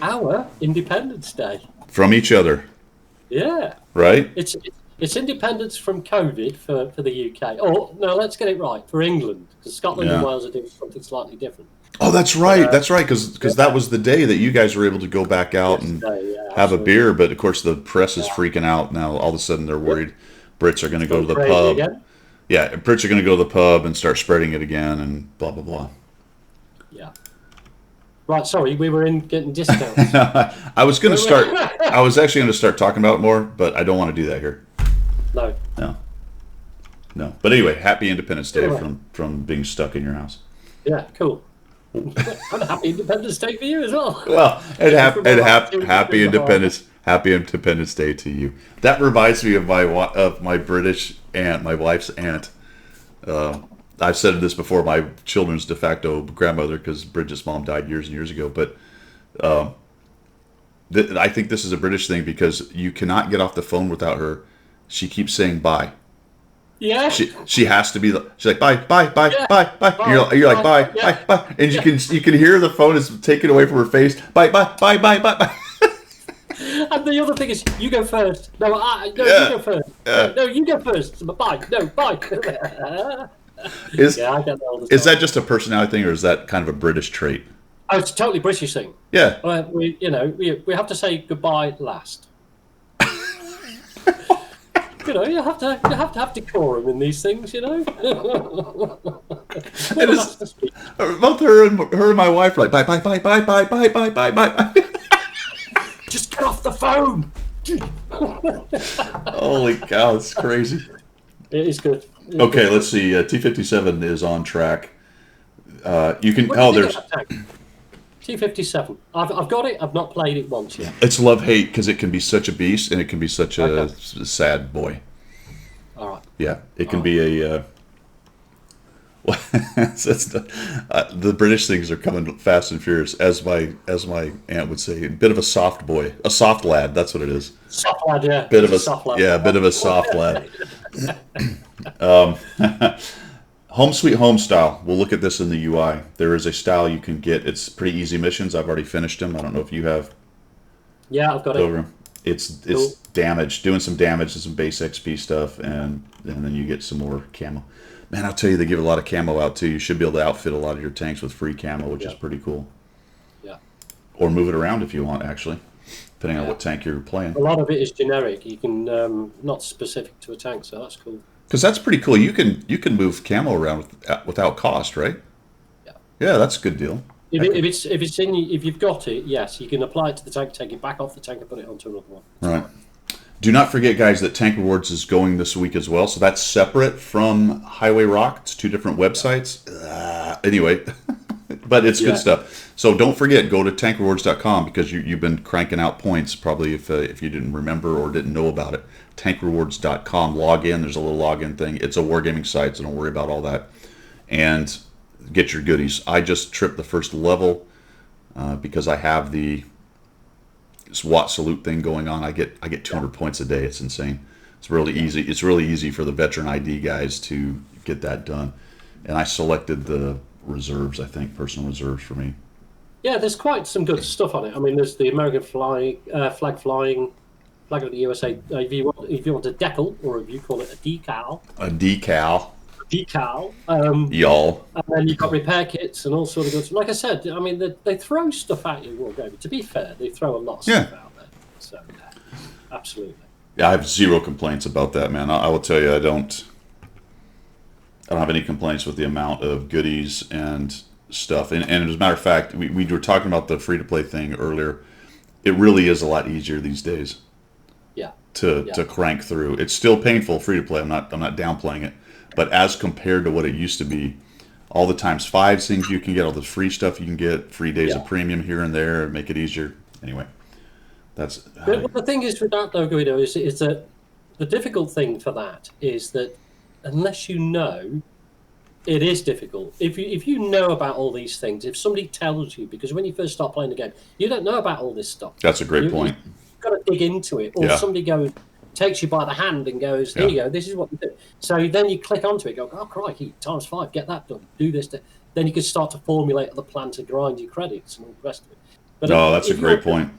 S2: Our Independence Day.
S1: From each other.
S2: Yeah.
S1: Right?
S2: It's independence from COVID for the UK. Oh, no, let's get it right. For England. Because Scotland and Wales are doing something slightly different.
S1: Oh, that's right. That's right. Because that was the day that you guys were able to go back out and have a beer. But, of course, the press is freaking out now. All of a sudden, they're worried Brits are going to go to the pub.
S2: Again.
S1: Yeah, Brits are going to go to the pub and start spreading it again and blah, blah, blah.
S2: Yeah. Right, sorry, we were getting discounts.
S1: I was going to start. I was actually going to start talking about it more, but I don't want to do that here. No. But anyway, happy Independence Day from being stuck in your house.
S2: Yeah, cool. And happy Independence Day for you as well.
S1: Well, and happy Independence Day to you. That reminds me of my British aunt, my wife's aunt. I've said this before, my children's de facto grandmother, because Bridget's mom died years and years ago. But I think this is a British thing because you cannot get off the phone without her. She keeps saying bye.
S2: Yeah.
S1: She has to be. She's like bye. And you're like bye. And you can hear the phone is taken away from her face. Bye.
S2: And the other thing is, you go first. No, you go first. No, you go first. Bye. No, bye.
S1: Is
S2: I get that all the time.
S1: Is that just a personality thing, or is that kind of a British trait?
S2: Oh, it's a totally British thing.
S1: Yeah.
S2: We have to say goodbye last. You have to have decorum in these things,
S1: Both her and my wife are like bye.
S2: Just get off the phone.
S1: Holy cow, it's crazy.
S2: It is good.
S1: Okay, let's see. T-57 is on track. You can. There's
S2: T-57. I've got it. I've not played it once yet.
S1: It's love-hate because it can be such a beast and it can be such a sad boy.
S2: All right.
S1: Yeah, it can be a. The British things are coming fast and furious, as my aunt would say. A bit of a soft boy, a soft lad. That's what it is.
S2: Soft lad, yeah.
S1: Bit of a soft lad. Home Sweet Home style. We'll look at this in the UI. There is a style you can get. It's pretty easy missions. I've already finished them. I don't know if you have.
S2: Yeah, I've got it.
S1: It's damage, doing some damage and some base XP stuff, and then you get some more camo. Man, I'll tell you, they give a lot of camo out too. You should be able to outfit a lot of your tanks with free camo, which is pretty cool.
S2: Yeah.
S1: Or move it around if you want, actually, depending on what tank you're playing.
S2: A lot of it is generic. You can not specific to a tank, so that's cool.
S1: Because that's pretty cool. You can move camo around without cost, right?
S2: Yeah.
S1: Yeah, that's a good deal.
S2: If you've got it, yes, you can apply it to the tank, take it back off the tank, and put it onto another one.
S1: Right. Do not forget, guys, that Tank Rewards is going this week as well. So that's separate from Highway Rock. It's two different websites. Anyway, but it's good stuff. So don't forget, go to tankrewards.com because you've been cranking out points probably if you didn't remember or didn't know about it. Tankrewards.com. Log in. There's a little login thing. It's a wargaming site, so don't worry about all that. And get your goodies. I just tripped the first level because I have the SWAT salute thing going on. I get 200 points a day. It's insane. It's really easy. It's really easy for the veteran ID guys to get that done. And I selected the reserves. I think personal reserves for me.
S2: Yeah, there's quite some good stuff on it. I mean, there's the American flag flying, flag of the USA. If you want a decal, or if you call it a decal.
S1: A decal.
S2: Y'all. And then you've got repair kits and all sort of good. Like I said, I mean, they throw stuff at you, Wargaming. To be fair, they throw a lot of stuff out there. So, absolutely.
S1: Yeah, I have zero complaints about that, man. I will tell you, I don't have any complaints with the amount of goodies and stuff. And as a matter of fact, we were talking about the free-to-play thing earlier. It really is a lot easier these days.
S2: Yeah.
S1: To crank through. It's still painful free-to-play. I'm not downplaying it. But as compared to what it used to be, all the times 5 things you can get, all the free stuff you can get, free days of premium here and there, make it easier. Anyway, that's.
S2: But the thing is with that, though, Guido, is that the difficult thing for that is that unless you know, it is difficult. If you know about all these things, if somebody tells you, because when you first start playing the game, you don't know about all this stuff.
S1: That's a great point.
S2: You've got to dig into it, or somebody takes you by the hand and goes, here you go, this is what you do. So then you click onto it, go, oh, crikey, times 5, get that done, do this. Then you can start to formulate the plan to grind your credits and all the rest of it. But
S1: that's a great point.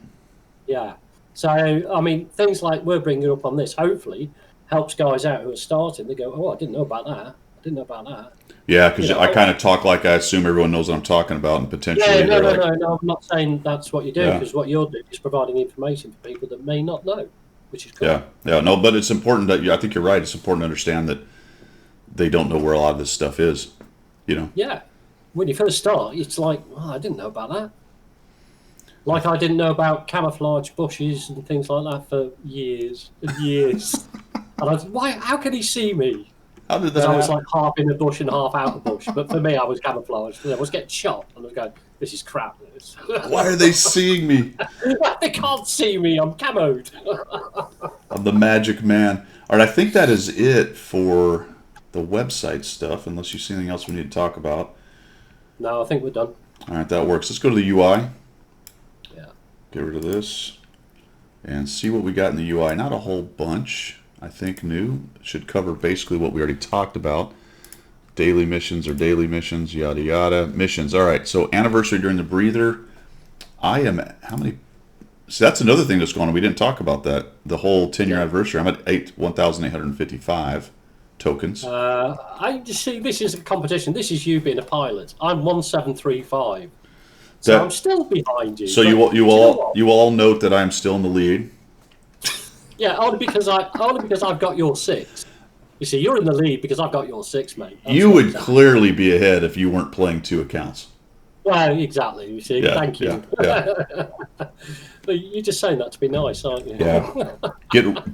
S2: Yeah. So, I mean, things like we're bringing up on this, hopefully, helps guys out who are starting. They go, oh, I didn't know about that. I didn't know about that.
S1: Yeah, because I kind of talk like I assume everyone knows what I'm talking about, and potentially.
S2: Yeah, no. I'm not saying that's what you're doing, because what you're doing is providing information for people that may not know. Which is cool.
S1: No, but it's important that I think you're right. It's important to understand that they don't know where a lot of this stuff is, you know.
S2: Yeah, when you first start, it's like, oh, I didn't know about that. Like I didn't know about camouflage bushes and things like that for years and years. And I was, why? How can he see me?
S1: How did that?
S2: I was like half in the bush and half out of the bush. But for me, I was camouflaged. I was getting shot, and I was going, this is crap.
S1: Why are they seeing me?
S2: They can't see me. I'm camoed.
S1: I'm the magic man. All right, I think that is it for the website stuff, unless you see anything else we need to talk about.
S2: No, I think we're done.
S1: All right, that works. Let's go to the UI.
S2: Yeah.
S1: Get rid of this and see what we got in the UI. Not a whole bunch, I think, new. It should cover basically what we already talked about. Daily missions or daily missions, yada yada. Missions. All right. So anniversary during the breather. How many? So that's another thing that's going on. We didn't talk about that. The whole 10-year anniversary. I'm at 1,855 tokens.
S2: I just see this is a competition. This is you being a pilot. I'm 1,735. So I'm still behind you.
S1: So you will all note that I'm still in the lead.
S2: Yeah, only because I've got your 6. You see, you're in the lead because I've got your 6, mate.
S1: You would clearly be ahead if you weren't playing 2 accounts.
S2: Well, exactly. You see, thank you.
S1: Yeah.
S2: You're just saying that to be nice, aren't you?
S1: Yeah.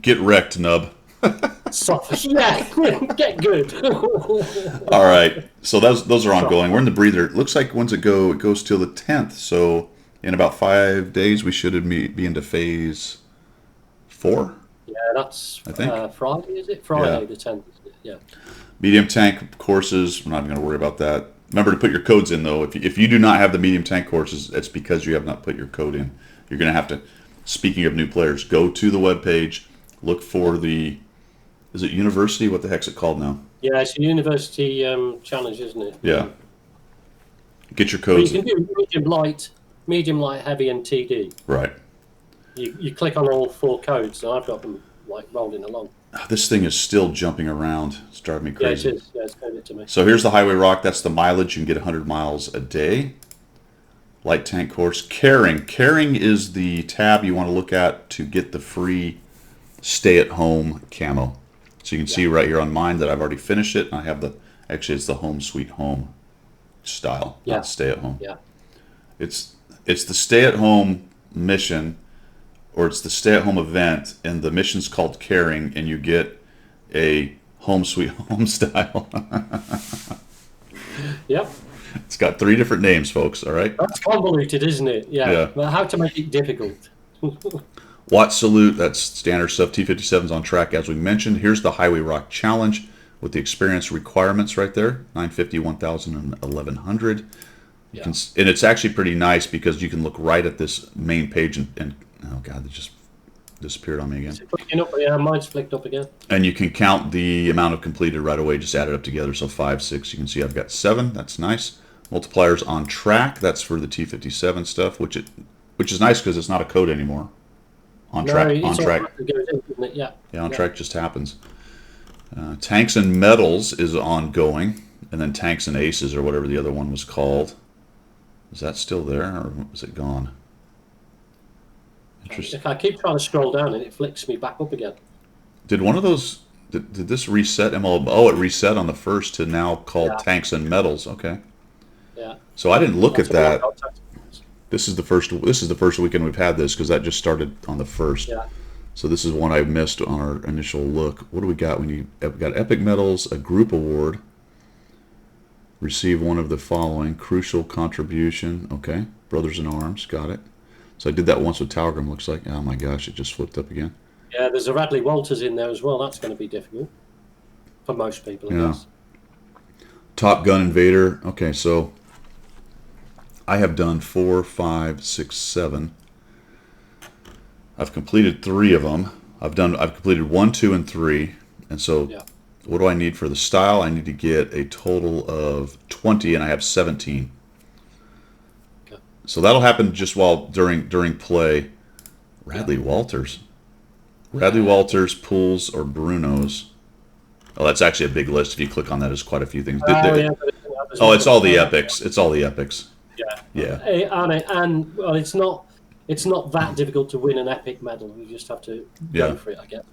S1: Get wrecked, nub.
S2: Get good.
S1: All right. So those are ongoing. We're in the breather. It looks like when's it go? It goes till the 10th. So in about 5 days, we should be into phase 4.
S2: Yeah, that's
S1: I think.
S2: Friday, is it? Friday the 10th. Yeah.
S1: Medium tank courses. We're not even going to worry about that. Remember to put your codes in, though. If you do not have the medium tank courses, it's because you have not put your code in. You're going to have to, speaking of new players, go to the webpage, look for the, is it university? What the heck's it called now?
S2: Yeah, it's a university challenge, isn't it?
S1: Yeah. Get your codes.
S2: But you can do medium light, heavy, and TD.
S1: Right.
S2: You click on all 4 codes, and I've got them like rolling along.
S1: This thing is still jumping around. It's driving me crazy.
S2: Yeah, it is. Yeah, it's doing it to me.
S1: So here's the Highway Rock. That's the mileage. You can get 100 miles a day. Light tank course. Caring. Caring is the tab you want to look at to get the free stay-at-home camo. So you can see right here on mine that I've already finished it. I have actually it's the home sweet home style, not stay-at-home.
S2: Yeah.
S1: It's the stay-at-home mission or it's the stay-at-home event, and the mission's called Caring, and you get a home sweet home style.
S2: Yep.
S1: It's got 3 different names, folks. All right.
S2: That's convoluted, isn't it? Yeah. But how to make it difficult?
S1: Watt Salute, that's standard stuff. T-57's on track, as we mentioned. Here's the Highway Rock Challenge with the experience requirements right there, 950, 1,000, and 1,100. You can, and it's actually pretty nice because you can look right at this main page and oh god, it just disappeared on me again.
S2: Yeah, mine's flicked up again.
S1: And you can count the amount of completed right away, just add it up together. So 5, 6, you can see I've got 7. That's nice. Multipliers on track, that's for the T-57 stuff, which is nice because it's not a code anymore. On track.
S2: Yeah,
S1: on track just happens. Tanks and Metals is ongoing, and then Tanks and Aces, or whatever the other one was called. Is that still there, or is it gone? Interesting.
S2: If I keep trying to scroll down, and it flicks me back up again.
S1: Did one of those? Did this reset ML? Oh, it reset on the first to now called Tanks and Metals. Okay.
S2: Yeah.
S1: So I didn't look at that. This is the first weekend we've had this because that just started on the 1st.
S2: Yeah.
S1: So this is one I missed on our initial look. What do we got? We've got Epic Medals, a group award. Receive one of the following: crucial contribution. Okay, Brothers in Arms, got it. So I did that once with Talgram. Looks like, oh my gosh, it just flipped up again.
S2: Yeah, there's a Radley Walters in there as well. That's going to be difficult for most people, I guess.
S1: Top Gun Invader. Okay, so I have done 4, 5, 6, 7. I've completed 3 of them. I've completed 1, 2, and 3. And so, what do I need for the style? I need to get a total of 20, and I have 17. Okay. So that'll happen just during play. Radley Walters. Radley Walters, Pools, or Bruno's. Oh, that's actually a big list. If you click on that, there's quite a few things. It's all the epics. It's all the epics.
S2: Yeah. And well, it's not that difficult to win an epic medal. You just have to go for it, I guess.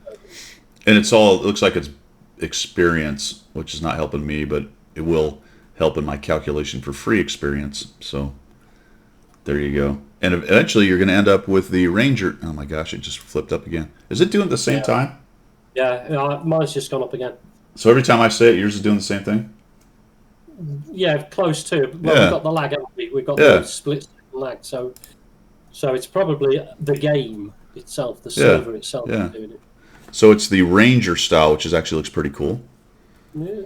S1: And it looks like it's experience, which is not helping me, but it will help in my calculation for free experience. So there you go. And eventually you're going to end up with the Ranger. Oh my gosh, it just flipped up again. Is it doing it at the same time?
S2: Yeah, mine's just gone up again.
S1: So every time I say it, yours is doing the same thing?
S2: Yeah, close to. Well, we've got the lag, haven't we? We've got the split lag. So it's probably the game itself, the server itself doing it.
S1: So it's the Ranger style, which actually looks pretty cool.
S2: Yeah.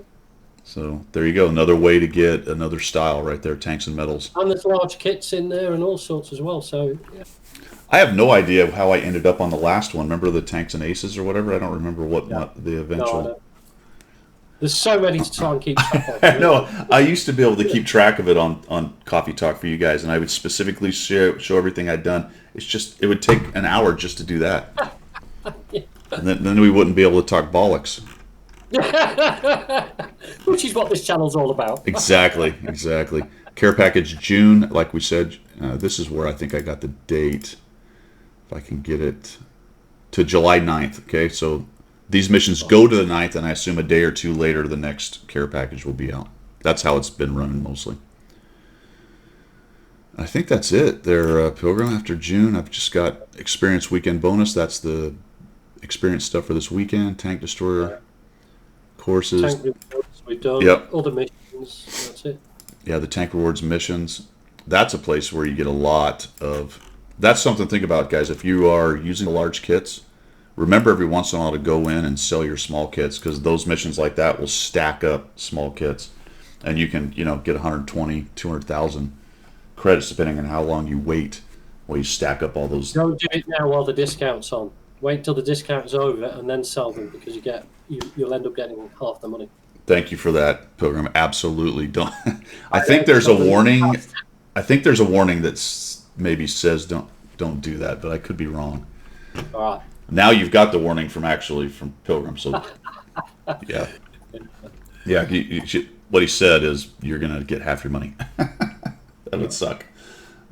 S1: So there you go. Another way to get another style right there, Tanks and Metals.
S2: And there's large kits in there and all sorts as well. So
S1: I have no idea how I ended up on the last one. Remember the Tanks and Aces or whatever? I don't remember what the eventual...
S2: No. There's so many to try and keep track of.
S1: No, I used to be able to keep track of it on Coffee Talk for you guys, and I would specifically show everything I'd done. It's just, it would take an hour just to do that. And then we wouldn't be able to talk bollocks.
S2: Which is what this channel's all about.
S1: Exactly. Care package June, like we said, this is where I think I got the date. If I can get it to July 9th. Okay, so these missions go to the 9th, and I assume a day or two later the next care package will be out. That's how it's been running mostly. I think that's it there, Pilgrim. After June, I've just got Experience Weekend Bonus. That's the experience stuff for this weekend. Tank Destroyer courses.
S2: Tank rewards we've done.
S1: Yep.
S2: All the missions. That's it.
S1: Yeah, the Tank Rewards missions. That's a place where you get a lot of... That's something to think about, guys. If you are using the large kits, remember every once in a while to go in and sell your small kits, because those missions like that will stack up small kits. And you can, get 120, 200,000 credits depending on how long you wait while you stack up all those.
S2: Don't do it now while the discount's on. Wait till the discount's over and then sell them, because you'll end up getting half the money.
S1: Thank you for that, Pilgrim. Absolutely don't. I think there's a warning. I think there's a warning that maybe says don't do that, but I could be wrong.
S2: All right.
S1: Now you've got the warning from Pilgrim. So yeah. What he said is you're gonna get half your money. That would suck.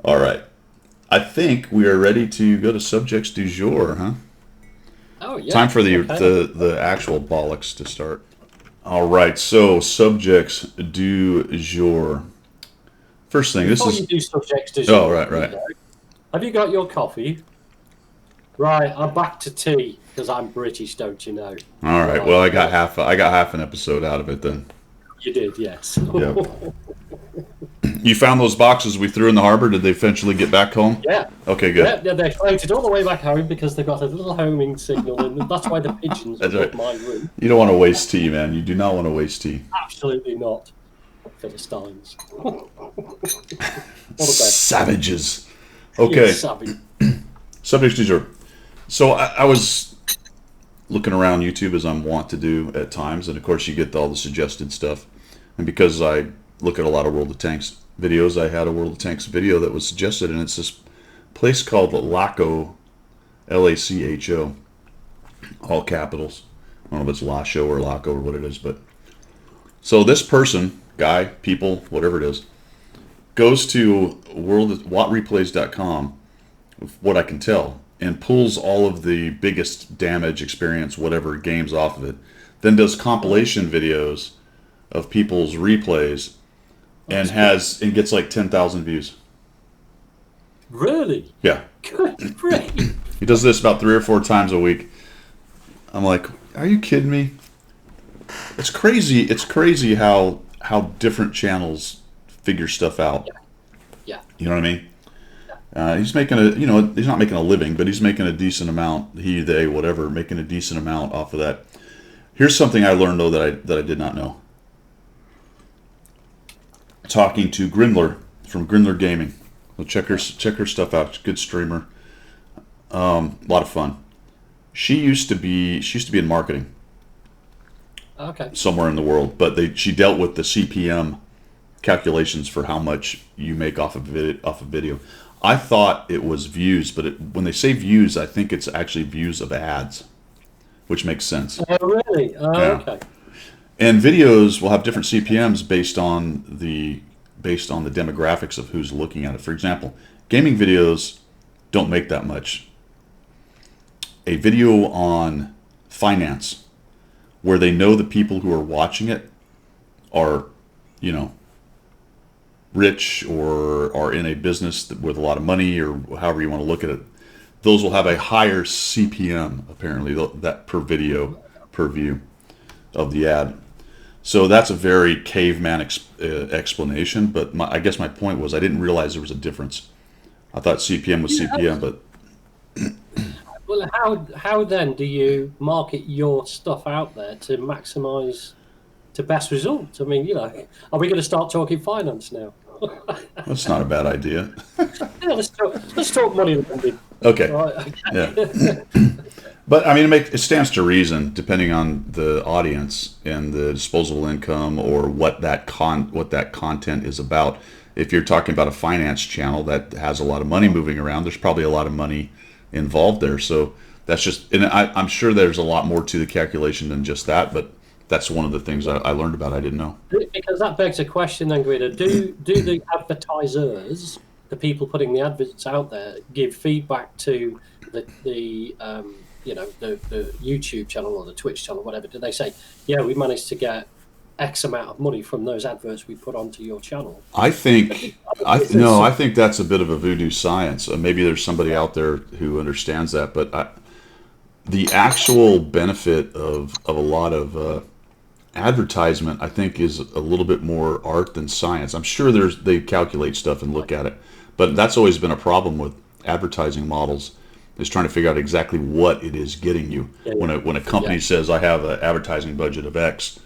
S1: All right. I think we are ready to go to subjects du jour, huh?
S2: Oh yeah.
S1: Time for the actual bollocks to start. All right. So subjects du jour. First thing,
S2: Before you do subjects du jour.
S1: Oh right.
S2: Have you got your coffee? Right, I'm back to tea because I'm British, don't you know?
S1: All
S2: So
S1: right. Well, I got half an episode out of it then.
S2: you did, yes.
S1: Yep. You found those boxes we threw in the harbor. Did they eventually get back home?
S2: Yeah.
S1: Okay,
S2: Yeah,
S1: good.
S2: yeah, they floated all the way back home because they got a little homing signal, and that's why the pigeons
S1: That's
S2: above
S1: right.
S2: my room.
S1: You don't want to waste tea, man. You do not want to waste tea.
S2: Absolutely not. Philistines. What a best.
S1: Savages. Okay.
S2: Yes, savage.
S1: Subject du jour. So I was looking around YouTube as I'm wont to do at times, and of course you get all the suggested stuff. And because I look at a lot of World of Tanks videos, I had a World of Tanks video that was suggested, and it's this place called Laco, Lacho, all capitals. I don't know if it's Lacho or Laco or what it is, but so this person, guy, people, whatever it is, goes to WhatReplays.com, what I can tell, and pulls all of the biggest damage, experience, whatever games off of it. Then does compilation videos of people's replays and gets like 10,000 views.
S2: Really?
S1: Yeah.
S2: Good grief.
S1: He does this about 3 or 4 times a week. I'm like, are you kidding me? It's crazy. It's crazy how different channels figure stuff out.
S2: Yeah.
S1: You know what I mean? He's making he's not making a living, but he's making a decent amount. He, they, whatever, making a decent amount off of that. Here's something I learned though that I did not know. Talking to Grindler from Grindler Gaming. So check her stuff out. She's a good streamer. A lot of fun. She used to be in marketing
S2: Okay.
S1: somewhere in the world, but she dealt with the CPM calculations for how much you make off of video. I thought it was views, but when they say views, I think it's actually views of ads, which makes sense.
S2: Oh, really? Oh,
S1: Yeah.
S2: okay.
S1: And videos will have different CPMs based on the demographics of who's looking at it. For example, gaming videos don't make that much. A video on finance, where they know the people who are watching it are, rich or are in a business with a lot of money, or however you want to look at it, those will have a higher CPM, apparently, that per video, per view of the ad. So that's a very caveman explanation, but I guess my point was I didn't realize there was a difference. I thought CPM was CPM, but...
S2: Well, how then do you market your stuff out there to maximise to best results? I mean, are we going to start talking finance now?
S1: That's not a bad idea.
S2: Yeah, let's talk money and lending.
S1: Okay.
S2: Right, okay.
S1: Yeah. But I mean, it stands to reason, depending on the audience and the disposable income or what that content is about. If you're talking about a finance channel that has a lot of money moving around, there's probably a lot of money involved there. So that's just, and I'm sure there's a lot more to the calculation than just that. But that's one of the things I learned about. I didn't know.
S2: Because that begs a question then, Guido. Do the advertisers, the people putting the adverts out there, give feedback to the YouTube channel or the Twitch channel, whatever? Do they say, yeah, we managed to get X amount of money from those adverts we put onto your channel?
S1: I think that's a bit of a voodoo science. Maybe there's somebody out there who understands that, but the actual benefit of a lot of advertisement, I think, is a little bit more art than science. I'm sure they calculate stuff and look at it, but that's always been a problem with advertising models, is trying to figure out exactly what it is getting you.
S2: Yeah.
S1: When a company says, I have an advertising budget of X,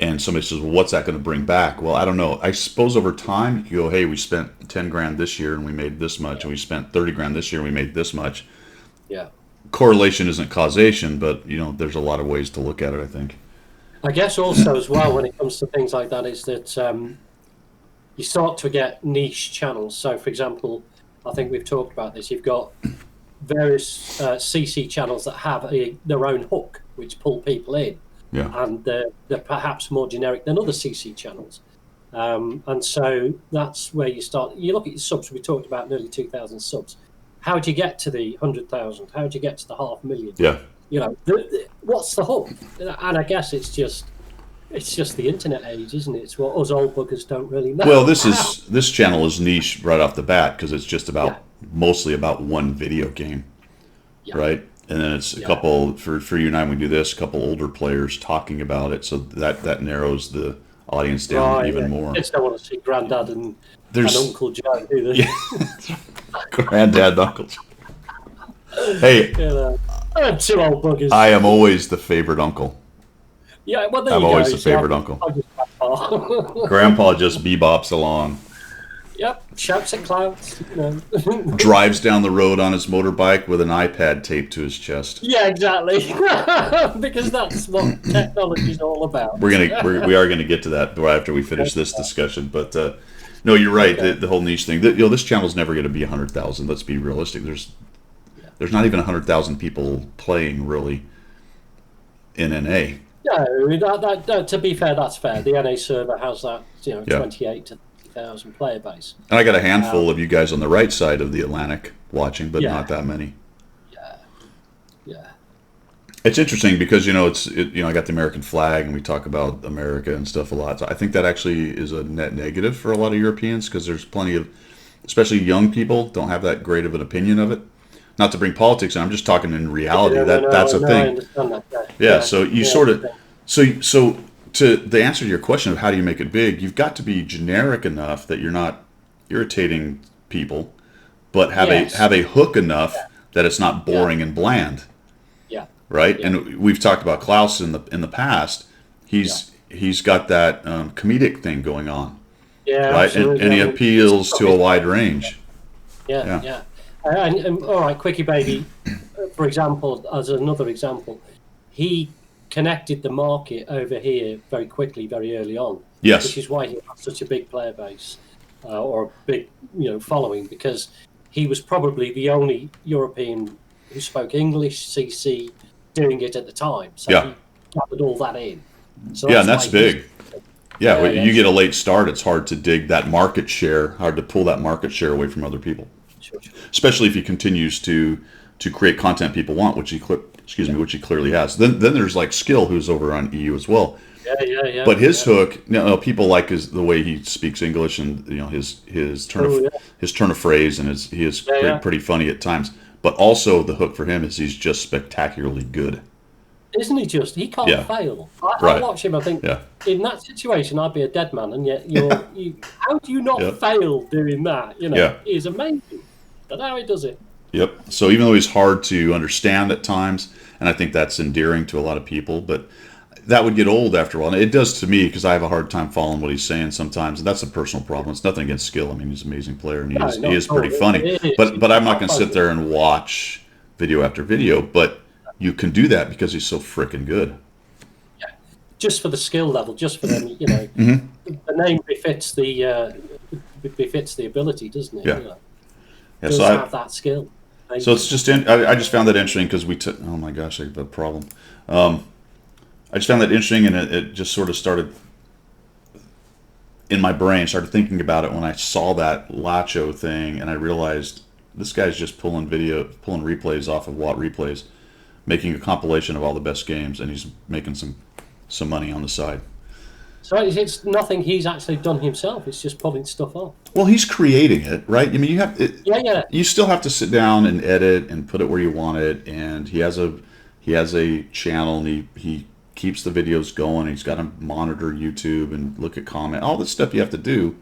S1: and somebody says, well, what's that going to bring back? Well, I don't know. I suppose over time, you go, hey, we spent 10 grand this year and we made this much, and we spent 30 grand this year and we made this much.
S2: Yeah.
S1: Correlation isn't causation, but there's a lot of ways to look at it, I think.
S2: I guess also as well, when it comes to things like that, is that you start to get niche channels. So, for example, I think we've talked about this. You've got various CC channels that have their own hook, which pull people in.
S1: Yeah.
S2: And they're perhaps more generic than other CC channels. And so that's where you start. You look at your subs. We talked about nearly 2,000 subs. How do you get to the 100,000? How do you get to the 500,000?
S1: Yeah.
S2: What's the hook? And I guess it's just the internet age, isn't it? It's what us old buggers don't really know.
S1: Well, this channel is niche right off the bat because it's just mostly about one video game.
S2: Yeah.
S1: right? And then it's a couple for you and I. We do this. A couple older players talking about it, so that narrows the audience down even more.
S2: Kids don't want to see Grandad and Uncle Joe, do they?
S1: Yeah, Granddad, Uncle Joe. Hey,
S2: two old buggers.
S1: I am always the favorite uncle.
S2: Yeah, well, there
S1: I'm
S2: you
S1: always
S2: go.
S1: the favorite uncle.
S2: Grandpa.
S1: Grandpa just bebops along.
S2: Yep, shouts at clouds.
S1: Drives down the road on his motorbike with an iPad taped to his chest.
S2: Yeah, exactly. Because that's what technology is all about.
S1: We are gonna get to that right after we finish this discussion. But no, you're right. Okay. The whole niche thing. This channel's never going to be 100,000. Let's be realistic. There's not even 100,000 people playing really in NA.
S2: No, to be fair, that's fair. The NA server has that 28 to 30,000 player base.
S1: And I got a handful of you guys on the right side of the Atlantic watching, but not that many.
S2: Yeah.
S1: It's interesting because I got the American flag and we talk about America and stuff a lot. So I think that actually is a net negative for a lot of Europeans because there's plenty of, especially young people, don't have that great of an opinion of it. Not to bring politics in, I'm just talking in reality. That's a thing. I understand that. Yeah. So you sort of, so to the answer to your question of how do you make it big, you've got to be generic enough that you're not irritating people, but have a hook enough that it's not boring and bland.
S2: Yeah.
S1: Right. Yeah. And we've talked about Klaus in the past. He's got that comedic thing going on.
S2: Yeah.
S1: Right. And he appeals to a wide range.
S2: Yeah. And all right, Quickie Baby, for example, as another example, he connected the market over here very quickly, very early on.
S1: Yes.
S2: Which is why he has such a big player base or a big, following, because he was probably the only European who spoke English, CC, doing it at the time. So he gathered all that in. So
S1: and that's big. Yeah, when you get a late start, it's hard to dig that market share, hard to pull that market share away from other people. Sure. Especially if he continues to create content people want, which he clearly has. Then there's like Skill, who's over on EU as well.
S2: Yeah.
S1: But his hook, people like the way he speaks English and his turn of phrase, and he is pretty funny at times. But also the hook for him is he's just spectacularly good.
S2: Isn't he just? He can't fail. I watch him. I think in that situation I'd be a dead man, and yet how do you not fail doing that? He's amazing. That's how he does it.
S1: Yep. So even though he's hard to understand at times, and I think that's endearing to a lot of people, but that would get old after a while. And it does to me because I have a hard time following what he's saying sometimes, and that's a personal problem. It's nothing against Skill. I mean, he's an amazing player, and he is pretty funny. But I'm not going to sit there and watch video after video. But you can do that because he's so freaking good.
S2: Yeah, just for the skill level, just for them, the name befits the ability, doesn't it?
S1: Yeah.
S2: Does have that skill.
S1: So it's just I just found that interesting because oh my gosh, I have a problem. I just found that interesting, and it just sort of started in my brain. Started thinking about it when I saw that Lacho thing, and I realized this guy's just pulling replays off of Watt Replays, making a compilation of all the best games, and he's making some money on the side.
S2: So it's nothing he's actually done himself. It's just pulling stuff off.
S1: Well, he's creating it, right? I mean, you still have to sit down and edit and put it where you want it. And he has a channel, and he keeps the videos going. He's got to monitor YouTube and look at comment, all the stuff you have to do.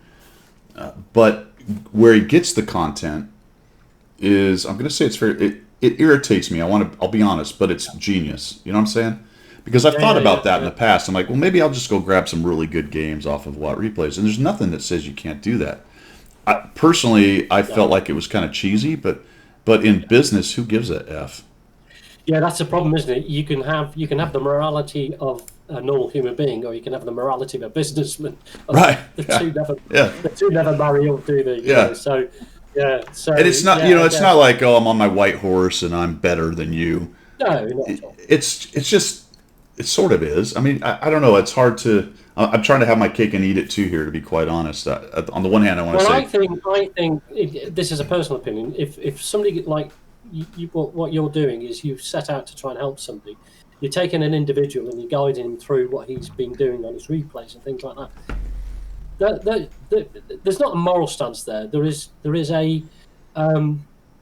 S1: But where he gets the content is, I'm going to say it's fair. It irritates me. I'll be honest, but it's genius. You know what I'm saying? Because I've thought about that in the past. I'm like, well, maybe I'll just go grab some really good games off of Watt Replays. And there's nothing that says you can't do that. Personally, I felt like it was kind of cheesy, but in business, who gives a F?
S2: Yeah, that's the problem, isn't it? You can have the morality of a normal human being, or you can have the morality of a businessman.
S1: Right.
S2: The two never marry up, do they?
S1: Yeah.
S2: So, yeah. So,
S1: and it's not, it's not like, oh, I'm on my white horse and I'm better than you.
S2: No, not at all.
S1: It's just, it sort of is. I mean, I don't know. It's hard to. I'm trying to have my cake and eat it too here, to be quite honest. On the one hand, I want to say.
S2: I think this is a personal opinion. If somebody like what you're doing is you set out to try and help somebody, you're taking an individual and you're guiding him through what he's been doing on his replays and things like that. There's not a moral stance there. There is a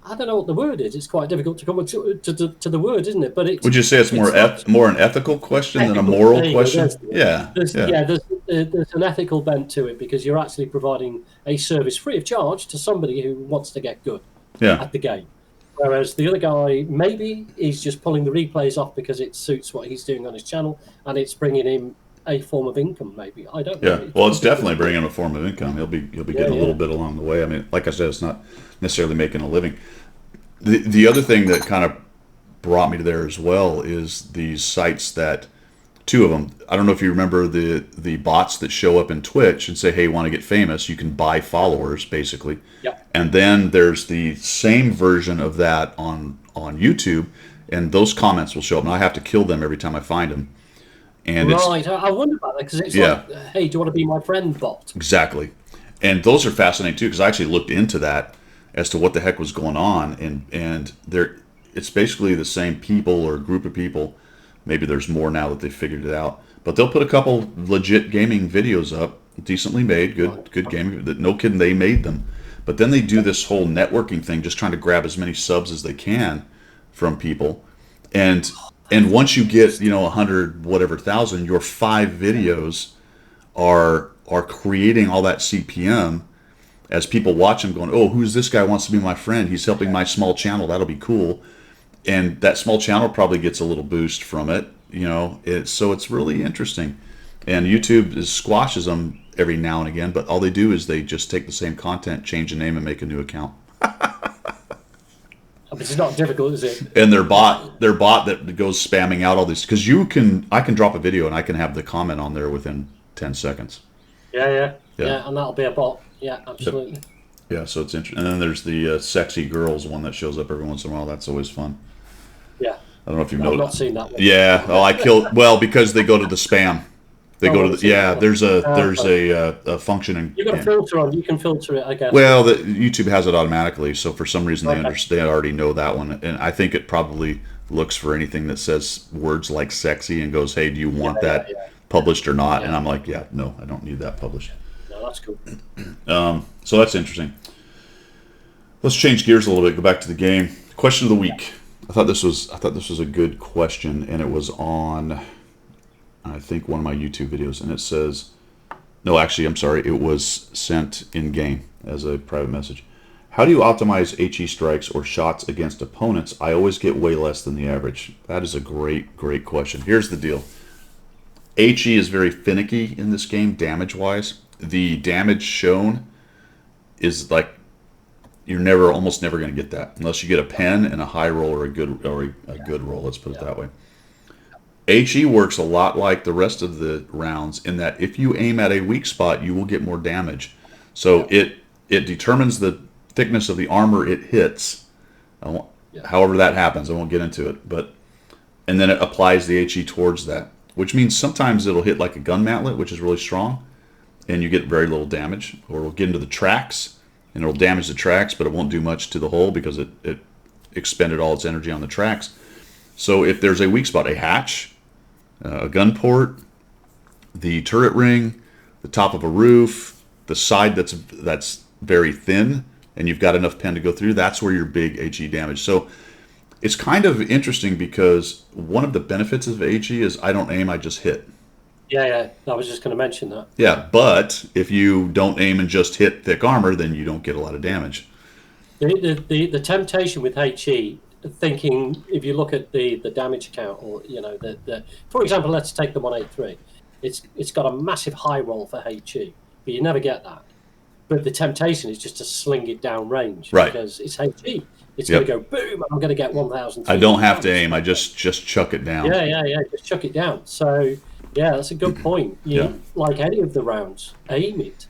S2: I don't know what the word is. It's quite difficult to come to the word, isn't it? But
S1: Would you say it's
S2: it's not
S1: more an ethical question than a
S2: ethical.
S1: moral
S2: There you go.
S1: question? Yeah, yeah,
S2: There's an ethical bent to it because you're actually providing a service free of charge to somebody who wants to get good
S1: yeah,
S2: at the game. Whereas the other guy, maybe he's just pulling the replays off because it suits what he's doing on his channel and it's bringing him a form of income. Maybe I don't know.
S1: yeah. Well, it's definitely bringing him a form of income. He'll be
S2: Yeah,
S1: getting a little
S2: yeah.
S1: bit along the way. I mean, like I said, it's not necessarily making a living. The other thing that kind of brought me to there as well is these sites that two of them. I don't know if you remember the bots that show up in Twitch and say, "Hey, want to get famous?" You can buy followers basically,
S2: Yeah.
S1: and then there's the same version of that on YouTube, and those comments will show up, and I have to kill them every time I find them. And it's
S2: Right. I wonder about that because it's
S1: yeah,
S2: like, hey, do you want to be my friend, bot?
S1: exactly. And those are fascinating too because I actually looked into that as to what the heck was going on, and they're it's basically the same people or group of people. Maybe there's more now that they figured it out, but they'll put a couple legit gaming videos up, decently made, good gaming. That no kidding, they made them. But then they do this whole networking thing, just trying to grab as many subs as they can from people, and once you get 100 whatever thousand, your 5 videos are creating all that CPM as people watch them going, oh, who's this guy wants to be my friend? He's helping my small channel. That'll be cool. And that small channel probably gets a little boost from it. So it's really interesting. And YouTube squashes them every now and again, but all they do is they just take the same content, change the name, and make a new account.
S2: It's not difficult, is it?
S1: And their bot that goes spamming out all these because I can drop a video and I can have the comment on there within 10 seconds.
S2: Yeah, and that'll be a bot. Yeah, absolutely.
S1: Yeah, so it's interesting. And then there's the sexy girls one that shows up every once in a while. That's always fun.
S2: Yeah.
S1: I don't know if you've
S2: I've
S1: noticed.
S2: not seen that one.
S1: Yeah. Oh, I killed. Well, because they go to the spam. They go to the. Yeah. There's a function in.
S2: You've got a filter on. You can filter it, I guess.
S1: Well, YouTube has it automatically, so for some reason
S2: Okay.
S1: they already know that one, and I think it probably looks for anything that says words like "sexy" and goes, "Hey, do you want that published or not?" And I'm like, "Yeah, no, I don't need that published."
S2: No, that's cool.
S1: So that's interesting. Let's change gears a little bit. Go back to the game. Question of the week. I thought this was a good question, and it was on, I think, one of my YouTube videos, and it says, no, actually, I'm sorry, it was sent in game as a private message. How do you optimize HE strikes or shots against opponents? I always get way less than the average. That is a great question. Here's the deal. HE is very finicky in this game, damage-wise. The damage shown is like you're almost never going to get that unless you get a pen and a high roll or a good roll. Let's put it that way. HE works a lot like the rest of the rounds in that if you aim at a weak spot, you will get more damage. So it determines the thickness of the armor it hits. However that happens, I won't get into it, and then it applies the HE towards that, which means sometimes it'll hit like a gun mantlet, which is really strong, and you get very little damage, or it'll get into the tracks and it'll damage the tracks, but it won't do much to the hull because it expended all its energy on the tracks. So if there's a weak spot, a hatch, a gun port, the turret ring, the top of a roof, the side that's very thin, and you've got enough pen to go through, that's where your big HE damage. So it's kind of interesting because one of the benefits of HE is I don't aim, I just hit.
S2: Yeah. I was just going to mention that.
S1: Yeah, but if you don't aim and just hit thick armor, then you don't get a lot of damage.
S2: The temptation with HE, thinking if you look at the damage count, or for example, let's take the 183. It's got a massive high roll for HE, but you never get that. But the temptation is just to sling it down range,
S1: right?
S2: Because it's HE. It's going to go boom. I'm going to get 1,000.
S1: I don't have to aim. I just chuck it down.
S2: Yeah. Just chuck it down. So yeah, that's a good point. Like any of the rounds, aim it.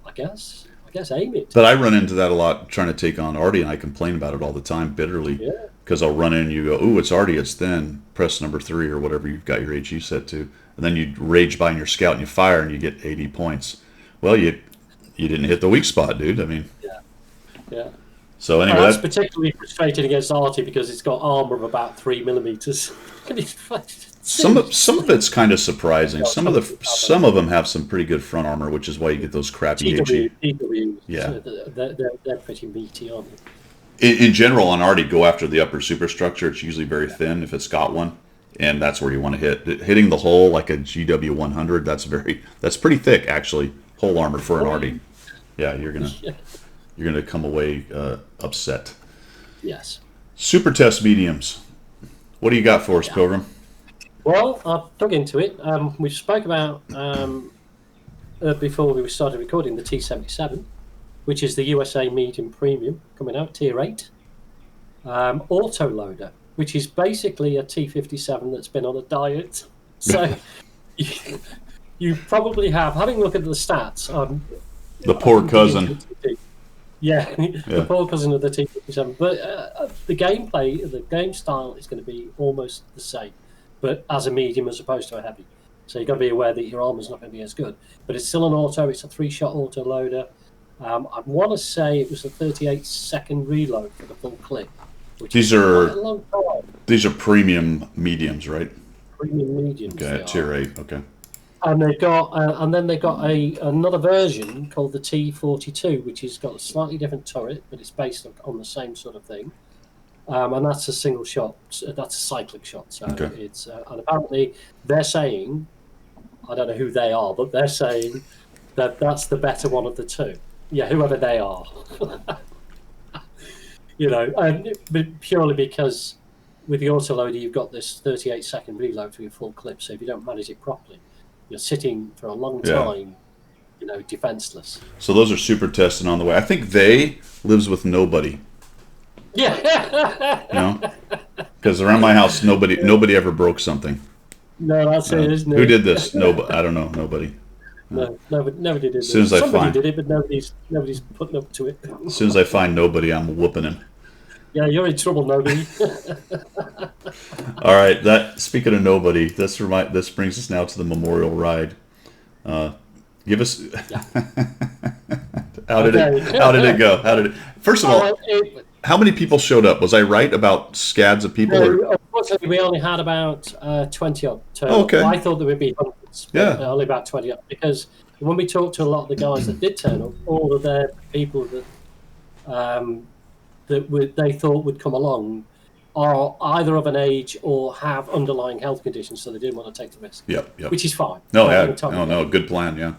S2: I guess aim it.
S1: But I run into that a lot trying to take on Artie, and I complain about it all the time bitterly.
S2: Yeah.
S1: Because I'll run in and you go, ooh, it's Artie, it's thin. Press number 3 or whatever you've got your HE set to. And then you rage by in your scout and you fire and you get 80 points. Well, you didn't hit the weak spot, dude. I mean.
S2: Yeah.
S1: So anyway,
S2: that's particularly frustrating against Artie because it's got armor of about 3 millimeters.
S1: Some of it's kind of surprising. Some of them have some pretty good front armor, which is why you get those crappy HE.
S2: TW,
S1: Yeah,
S2: so they're pretty meaty, aren't they?
S1: In general, on Artie, go after the upper superstructure. It's usually very thin if it's got one, and that's where you want to hit. Hitting the hull like a GW 100. That's pretty thick actually. Hull armor for an Artie. Yeah, you're gonna come away upset.
S2: Yes.
S1: Super test mediums. What do you got for us, Pilgrim?
S2: Well, I've dug into it. We spoke about before we started recording the T77, which is the USA Medium Premium coming out, Tier 8. Autoloader, which is basically a T57 that's been on a diet. So you probably have, having a look at the stats.
S1: The poor cousin.
S2: Yeah, the poor cousin of the T57. But the gameplay, the game style is going to be almost the same, but as a medium as opposed to a heavy. So you've got to be aware that your armor's not going to be as good. But it's still an auto. It's a 3-shot auto loader. I want to say it was a 38-second reload for the full clip.
S1: These are premium mediums, right?
S2: Premium mediums.
S1: Okay, Tier 8. Okay.
S2: And they've got, another version called the T42, which has got a slightly different turret, but it's based on the same sort of thing. And that's a single shot. That's a cyclic shot. So it's and apparently they're saying, I don't know who they are, but they're saying that that's the better one of the two. Yeah, whoever they are. Purely because with the autoloader you've got this 38-second reload for your full clip. So if you don't manage it properly, you're sitting for a long time, defenseless.
S1: So those are super tested on the way. I think they lives with nobody.
S2: Yeah.
S1: Because around my house, nobody ever broke something.
S2: No, that's it, isn't it?
S1: Who did this? Nobody. I don't know. Nobody.
S2: No, nobody did it.
S1: Somebody
S2: did it, but nobody's putting up to it.
S1: As soon as I find nobody, I'm whooping him.
S2: Yeah, you're in trouble, nobody.
S1: All right. Speaking of nobody, this brings us now to the memorial ride. Give us. How did it go? First of all, how many people showed up? Was I right about scads of people?
S2: No, unfortunately, we only had about 20 odd.
S1: Okay.
S2: I thought there would be hundreds. But only about 20 odd. Because when we talked to a lot of the guys that did turn up, all of their people that they thought would come along are either of an age or have underlying health conditions, so they didn't want to take the risk.
S1: Yep.
S2: Which is fine.
S1: No, good plan, yeah.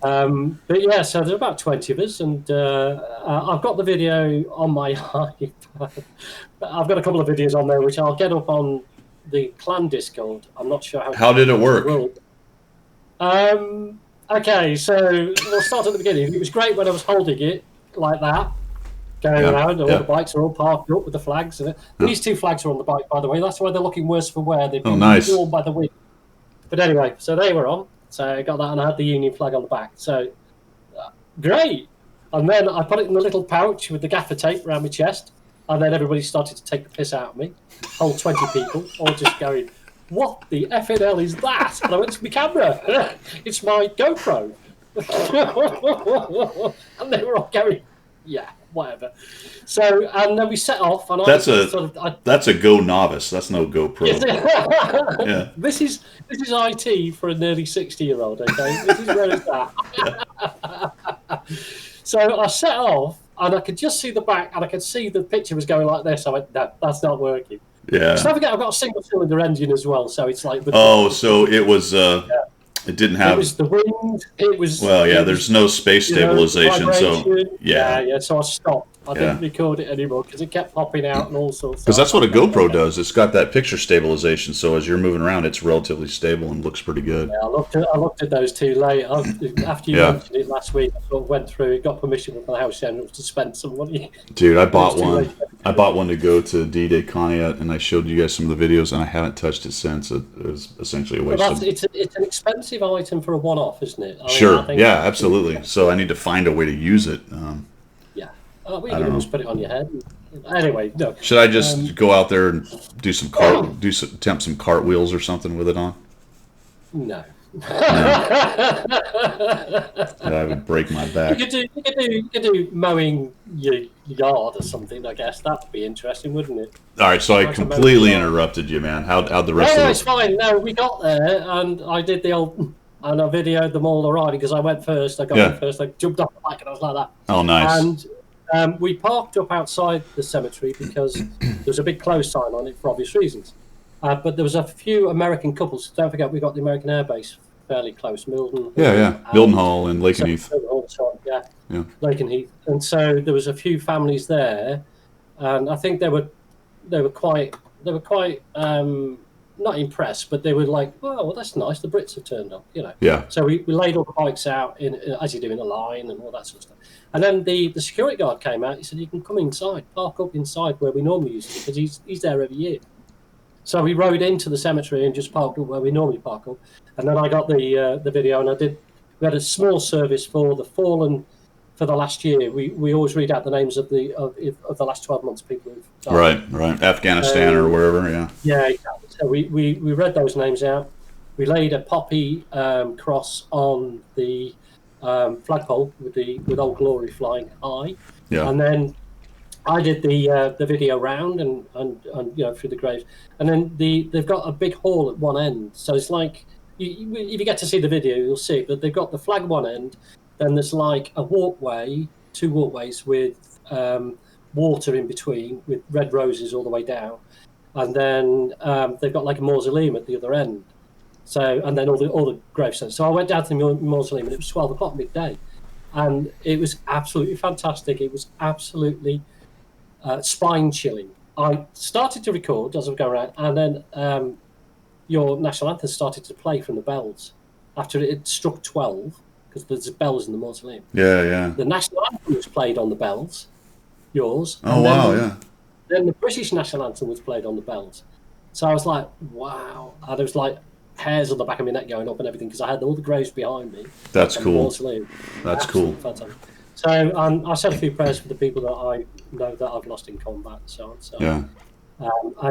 S2: But yeah, so there are about 20 of us, and I've got the video on my iPad. I've got a couple of videos on there, which I'll get up on the clan Discord. I'm not sure
S1: how did it work?
S2: Okay, so we'll start at the beginning. It was great when I was holding it like that, going around. All the bikes are all parked up with the flags. And these two flags are on the bike, by the way. That's why they're looking worse for wear. They've been worn by the wind. But anyway, so they were on. So I got that, and I had the Union flag on the back. So great. And then I put it in the little pouch with the gaffer tape around my chest. And then everybody started to take the piss out of me. Whole 20 people, all just going, "What the effing hell is that?" And I went to my camera. It's my GoPro. And they were all going, "Yeah, whatever." So, and then we set off. And
S1: that's a Go novice. That's no GoPro.
S2: Yeah. This is IT for a nearly 60-year-old. Okay, this is where it's at. So I set off, and I could just see the back, and I could see the picture was going like this. I went, "No, that's not working."
S1: Yeah.
S2: So don't forget, I've got a single-cylinder engine as well, so it's like.
S1: So it was. It didn't have.
S2: It was the wind. It was.
S1: Well, yeah. There's no space stabilization, so
S2: yeah. So I stopped. I didn't record it anymore because it kept popping out and all sorts.
S1: Because that's what a GoPro does. It's got that picture stabilization, so as you're moving around, it's relatively stable and looks pretty good.
S2: Yeah, I looked at those two later after you mentioned it last week. I sort of went through it, got permission from the house general to spend some money.
S1: Dude, I bought one. I bought one to go to D-Day Conneaut, and I showed you guys some of the videos, and I haven't touched it since. It was essentially a waste.
S2: It's an expensive item for a one-off, isn't it?
S1: Yeah, absolutely. So I need to find a way to use it.
S2: We can just put it on your head. Anyway, no.
S1: Should I just go out there and attempt some cartwheels or something with it on?
S2: No.
S1: I would break my back.
S2: You could do mowing your yard or something. I guess that would be interesting, wouldn't it?
S1: All right, so I completely interrupted you, man. How'd the rest of it?
S2: It's fine. No, we got there, and I did the old. And I videoed them all riding because I went first. I got in first. I jumped off the bike and I was like that.
S1: Oh, nice.
S2: we parked up outside the cemetery because there was a big close sign on it for obvious reasons. But there was a few American couples. Don't forget, we got the American Air Base fairly close, Milden
S1: Yeah,
S2: Hall,
S1: yeah. Milton Hall and Lake and Heath.
S2: Yeah,
S1: Yeah.
S2: Lake and Heath. And so there was a few families there, and I think they were quite not impressed, but they were like, well, that's nice. The Brits have turned up, you know.
S1: Yeah.
S2: So we laid all the bikes out as you do in a line and all that sort of stuff. And then the security guard came out. He said, you can come inside, park up inside where we normally used to, because he's there every year. So we rode into the cemetery and just parked up where we normally park up. And then I got the video, and we had a small service for the fallen for the last year. We always read out the names of the last 12 months, people who've died.
S1: Right. Afghanistan or wherever, yeah.
S2: Yeah, exactly. So we read those names out. We laid a poppy cross on the flagpole with Old Glory flying high.
S1: Yeah.
S2: And then I did the video round and through the graves. And then they've got a big hall at one end. So it's like, if you get to see the video, you'll see it. But they've got the flag at one end. Then there's like a walkway, 2 walkways with water in between, with red roses all the way down. And then they've got like a mausoleum at the other end. So, and then all the gravestones. So I went down to the mausoleum, and it was 12 o'clock midday, and it was absolutely fantastic. It was absolutely spine chilling. I started to record as I was going around, and then your national anthem started to play from the bells after it had struck 12, because there's bells in the mausoleum.
S1: Yeah.
S2: The national anthem was played on the bells. Yours.
S1: Oh, wow, yeah.
S2: Then the British national anthem was played on the bells. So I was like, wow. And there was like hairs on the back of my neck going up and everything, because I had all the graves behind me.
S1: That's cool. That's
S2: Absolutely
S1: cool.
S2: Fantastic. So I said a few prayers for the people that I know that I've lost in combat and so on. So
S1: Yeah.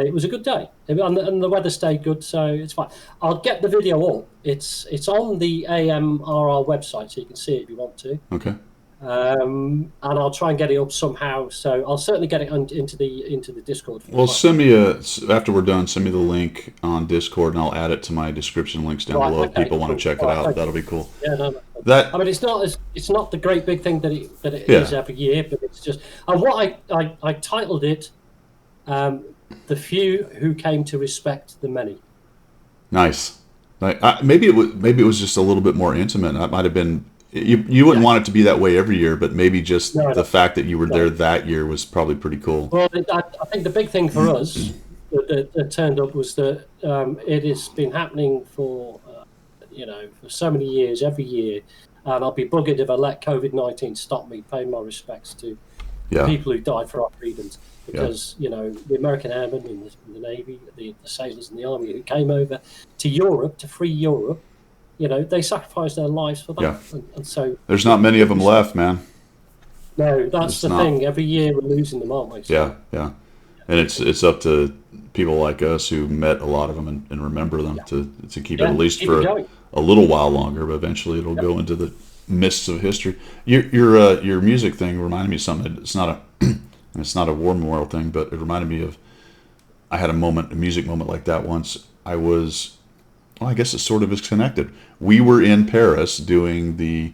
S2: it was a good day, and the weather stayed good, so it's fine. I'll get the video up. It's on the AMRR website, so you can see it if you want to.
S1: Okay.
S2: And I'll try and get it up somehow. So I'll certainly get it into the Discord.
S1: Well, after we're done, send me the link on Discord, and I'll add it to my description links down below if people want to check it out. That'll be cool.
S2: Yeah, no.
S1: That
S2: I mean, it's not the great big thing that it is every year, but it's just. And what I titled it, "The Few Who Came to Respect the Many."
S1: Nice. Maybe it was just a little bit more intimate. That might have been. You wouldn't want it to be that way every year, but maybe just the fact that you were there that year was probably pretty cool.
S2: Well, I think the big thing for us that turned up was that it has been happening for for so many years, every year, and I'll be buggered if I let COVID-19 stop me paying my respects to people who died for our freedoms. Because the American airmen in the Navy, the sailors in the Army who came over to Europe to free Europe. They sacrificed their lives for that.
S1: Yeah.
S2: And so
S1: there's not many of them left, man.
S2: No, that's the thing. Every year we're losing them, aren't we?
S1: So, yeah. And it's up to people like us who met a lot of them and remember them to keep it at least for a little while longer, but eventually it'll go into the mists of history. Your music thing reminded me of something. It's not a war memorial thing, but it reminded me of, I had a music moment like that once. I guess it sort of is connected. We were in Paris doing the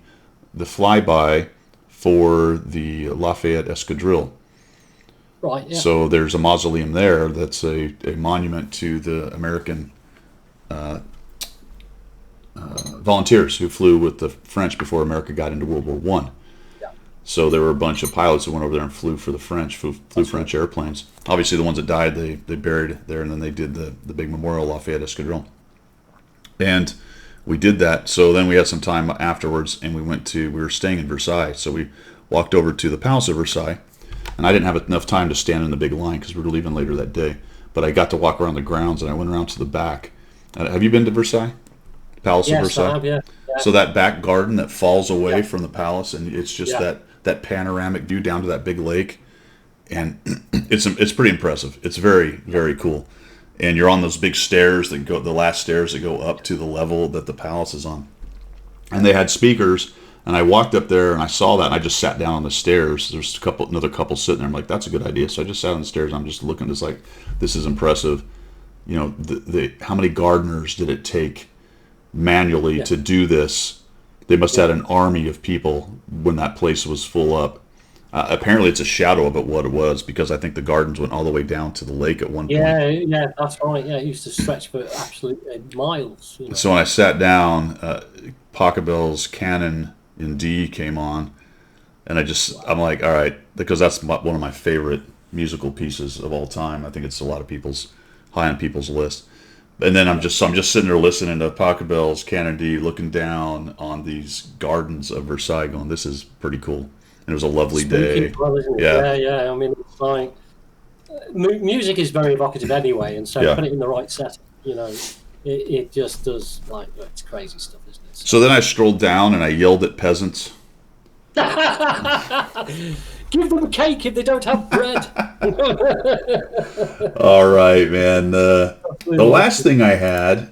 S1: flyby for the Lafayette Escadrille.
S2: Right, yeah.
S1: So there's a mausoleum there that's a monument to the American volunteers who flew with the French before America got into World War One.
S2: Yeah.
S1: So there were a bunch of pilots that went over there and flew for the French, flew French airplanes. Obviously the ones that died, they buried there, and then they did the big memorial Lafayette Escadrille. And we did that. So then we had some time afterwards, and we were staying in Versailles. So we walked over to the Palace of Versailles, and I didn't have enough time to stand in the big line because we were leaving later that day. But I got to walk around the grounds, and I went around to the back. Have you been to Versailles? Palace of Versailles?
S2: I have, yeah.
S1: So that back garden that falls away from the palace, and it's just that panoramic view down to that big lake. And it's pretty impressive. It's very, very cool. And you're on those big stairs the last stairs that go up to the level that the palace is on. And they had speakers, and I walked up there and I saw that, and I just sat down on the stairs. There's another couple sitting there. I'm like, that's a good idea. So I just sat on the stairs, and I'm just looking, just like, this is impressive. How many gardeners did it take manually to do this? They must have had an army of people when that place was full up. Apparently, it's a shadow of what it was because I think the gardens went all the way down to the lake at one point.
S2: Yeah, that's right. Yeah, it used to stretch for absolute miles. You know.
S1: So when I sat down, Pachelbel's Canon in D came on, and I'm like, all right, because that's one of my favorite musical pieces of all time. I think it's a lot of people's high on people's list. And then I'm just sitting there listening to Pachelbel's Canon D, looking down on these gardens of Versailles, going, this is pretty cool. And it was a lovely
S2: Spooky
S1: day.
S2: as well, isn't it?
S1: Yeah,
S2: Yeah. I mean, it's like music is very evocative anyway, and so
S1: yeah.
S2: put it in the right setting. You know, it just does like it's crazy stuff, isn't it?
S1: So then I strolled down and I yelled at peasants.
S2: Give them cake if they don't have bread.
S1: All right, man. The last thing I had,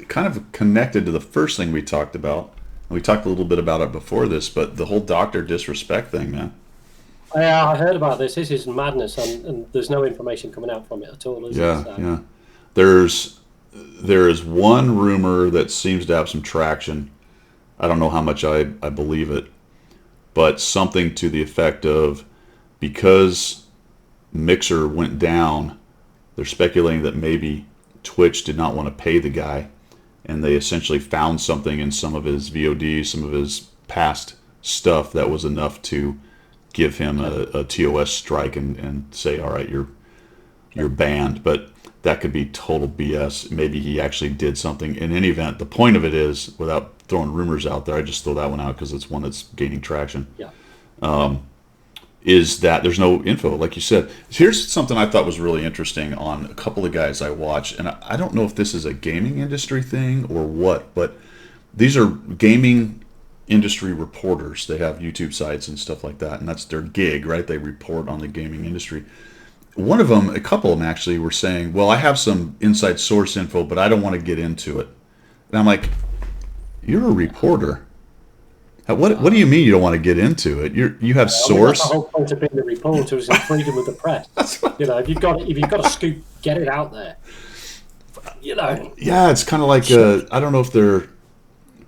S1: kind of connected to the first thing we talked about. We talked a little bit about it before this, but the whole doctor disrespect thing, man.
S2: Yeah, I heard about this. This is madness, and there's no information coming out from it at all, is
S1: Yeah,
S2: there? So,
S1: yeah. There is one rumor that seems to have some traction. I don't know how much I believe it, but something to the effect of because Mixer went down, they're speculating that maybe Twitch did not want to pay the guy, and they essentially found something in some of his VOD, some of his past stuff that was enough to give him a TOS strike and say, all right, you're banned. But that could be total BS. Maybe he actually did something. In any event, the point of it is, without throwing rumors out there, I just throw that one out because it's one that's gaining traction.
S2: Yeah.
S1: Is that there's no info, like you said. Here's something I thought was really interesting on a couple of guys I watch, and I don't know if this is a gaming industry thing or what, but these are gaming industry reporters. They have YouTube sites and stuff like that, and that's their gig, right? They report on the gaming industry. One of them, a couple of them actually, were saying, well, I have some inside source info, but I don't want to get into it. And I'm like, you're a reporter. What do you mean you don't want to get into it? You have source.
S2: That's the whole point of being a reporter is the freedom of the press. You know, if you've got a scoop, get it out there. You know.
S1: Yeah, it's kind of like I don't know if they're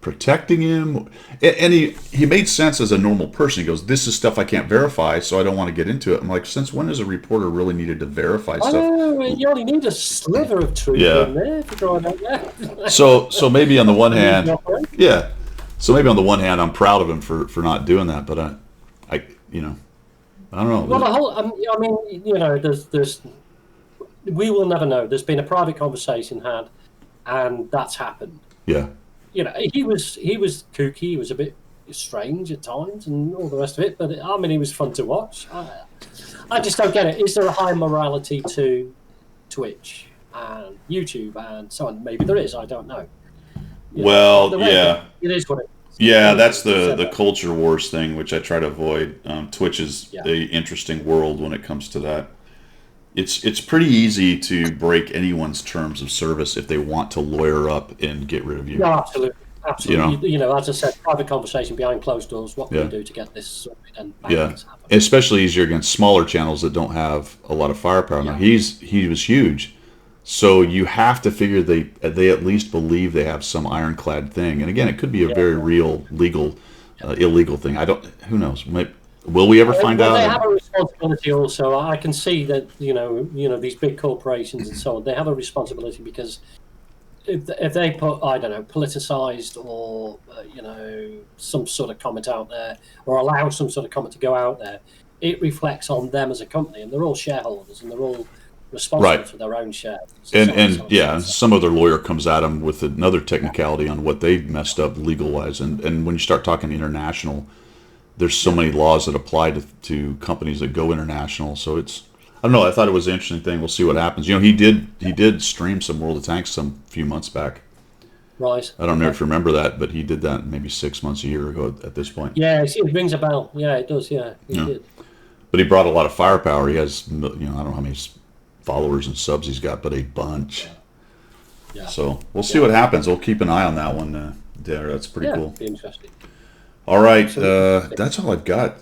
S1: protecting him, and he made sense as a normal person. He goes, "This is stuff I can't verify, so I don't want to get into it." I'm like, since when is a reporter really needed to verify stuff?
S2: Oh, you only need a sliver of truth in there to go out there.
S1: So maybe on the one hand, yeah. So maybe on the one hand, I'm proud of him for not doing that, but I don't know.
S2: Well, the whole, I mean, you know, there's, we will never know. There's been a private conversation had, and that's happened.
S1: Yeah.
S2: You know, he was kooky. He was a bit strange at times, and all the rest of it. But I mean, he was fun to watch. I just don't get it. Is there a high morality to Twitch and YouTube and so on? Maybe there is. I don't know.
S1: Well, yeah.
S2: It is what it is.
S1: Yeah, that's the culture wars thing, which I try to avoid. Twitch is an interesting world when it comes to that. It's pretty easy to break anyone's terms of service if they want to lawyer up and get rid of you.
S2: No, absolutely. You know, as I said, private conversation behind closed doors. What can we do to get this sorted and
S1: happen? Especially easier against smaller channels that don't have a lot of firepower. Now he was huge. So you have to figure they at least believe they have some ironclad thing. And again, it could be a very real, legal, illegal thing. Who knows? Will we ever find out?
S2: They have a responsibility also. I can see that, you know, these big corporations and so on, they have a responsibility because if they put, I don't know, politicized or, you know, some sort of comment out there or allow some sort of comment to go out there, it reflects on them as a company. And they're all shareholders and they're all responsible for their own shares.
S1: And some other lawyer comes at them with another technicality on what they messed up legal wise. And when you start talking international, there's so many laws that apply to companies that go international. So I don't know. I thought it was an interesting thing. We'll see what happens. You know, he did stream some World of Tanks some few months back.
S2: Right.
S1: I don't know if you remember that, but he did that maybe 6 months, a year ago at this point.
S2: Yeah, it rings a bell. Yeah, it does. Yeah, he did.
S1: But he brought a lot of firepower. He has, I don't know how many followers and subs he's got, but a bunch. Yeah. So we'll see what happens. We'll keep an eye on that one, there. That's pretty cool.
S2: Be interesting.
S1: All right, that's all I've got.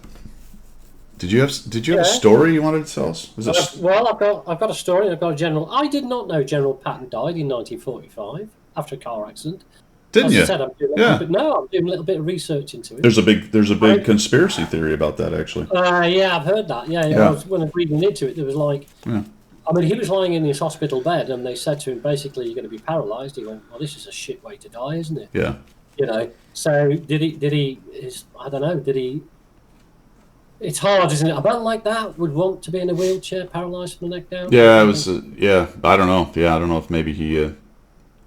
S1: Did you have a story you wanted to tell us?
S2: Well, I've got a story. I've got a general. I did not know General Patton died in 1945 after a car accident.
S1: Didn't
S2: As
S1: you?
S2: I said, I'm doing
S1: Yeah.
S2: but no, I'm doing a little bit of research into it.
S1: There's a big conspiracy theory about that, actually.
S2: Yeah, I've heard that. Yeah,
S1: Yeah.
S2: when I was reading into it, there was like,
S1: Yeah.
S2: I mean, he was lying in his hospital bed, and they said to him, basically, you're going to be paralysed. He went, well, this is a shit way to die, isn't it?
S1: Yeah.
S2: So I don't know, it's hard, isn't it? A man like that would want to be in a wheelchair, paralysed from the neck down?
S1: Yeah, it was. Yeah, I don't know. Yeah, I don't know if maybe he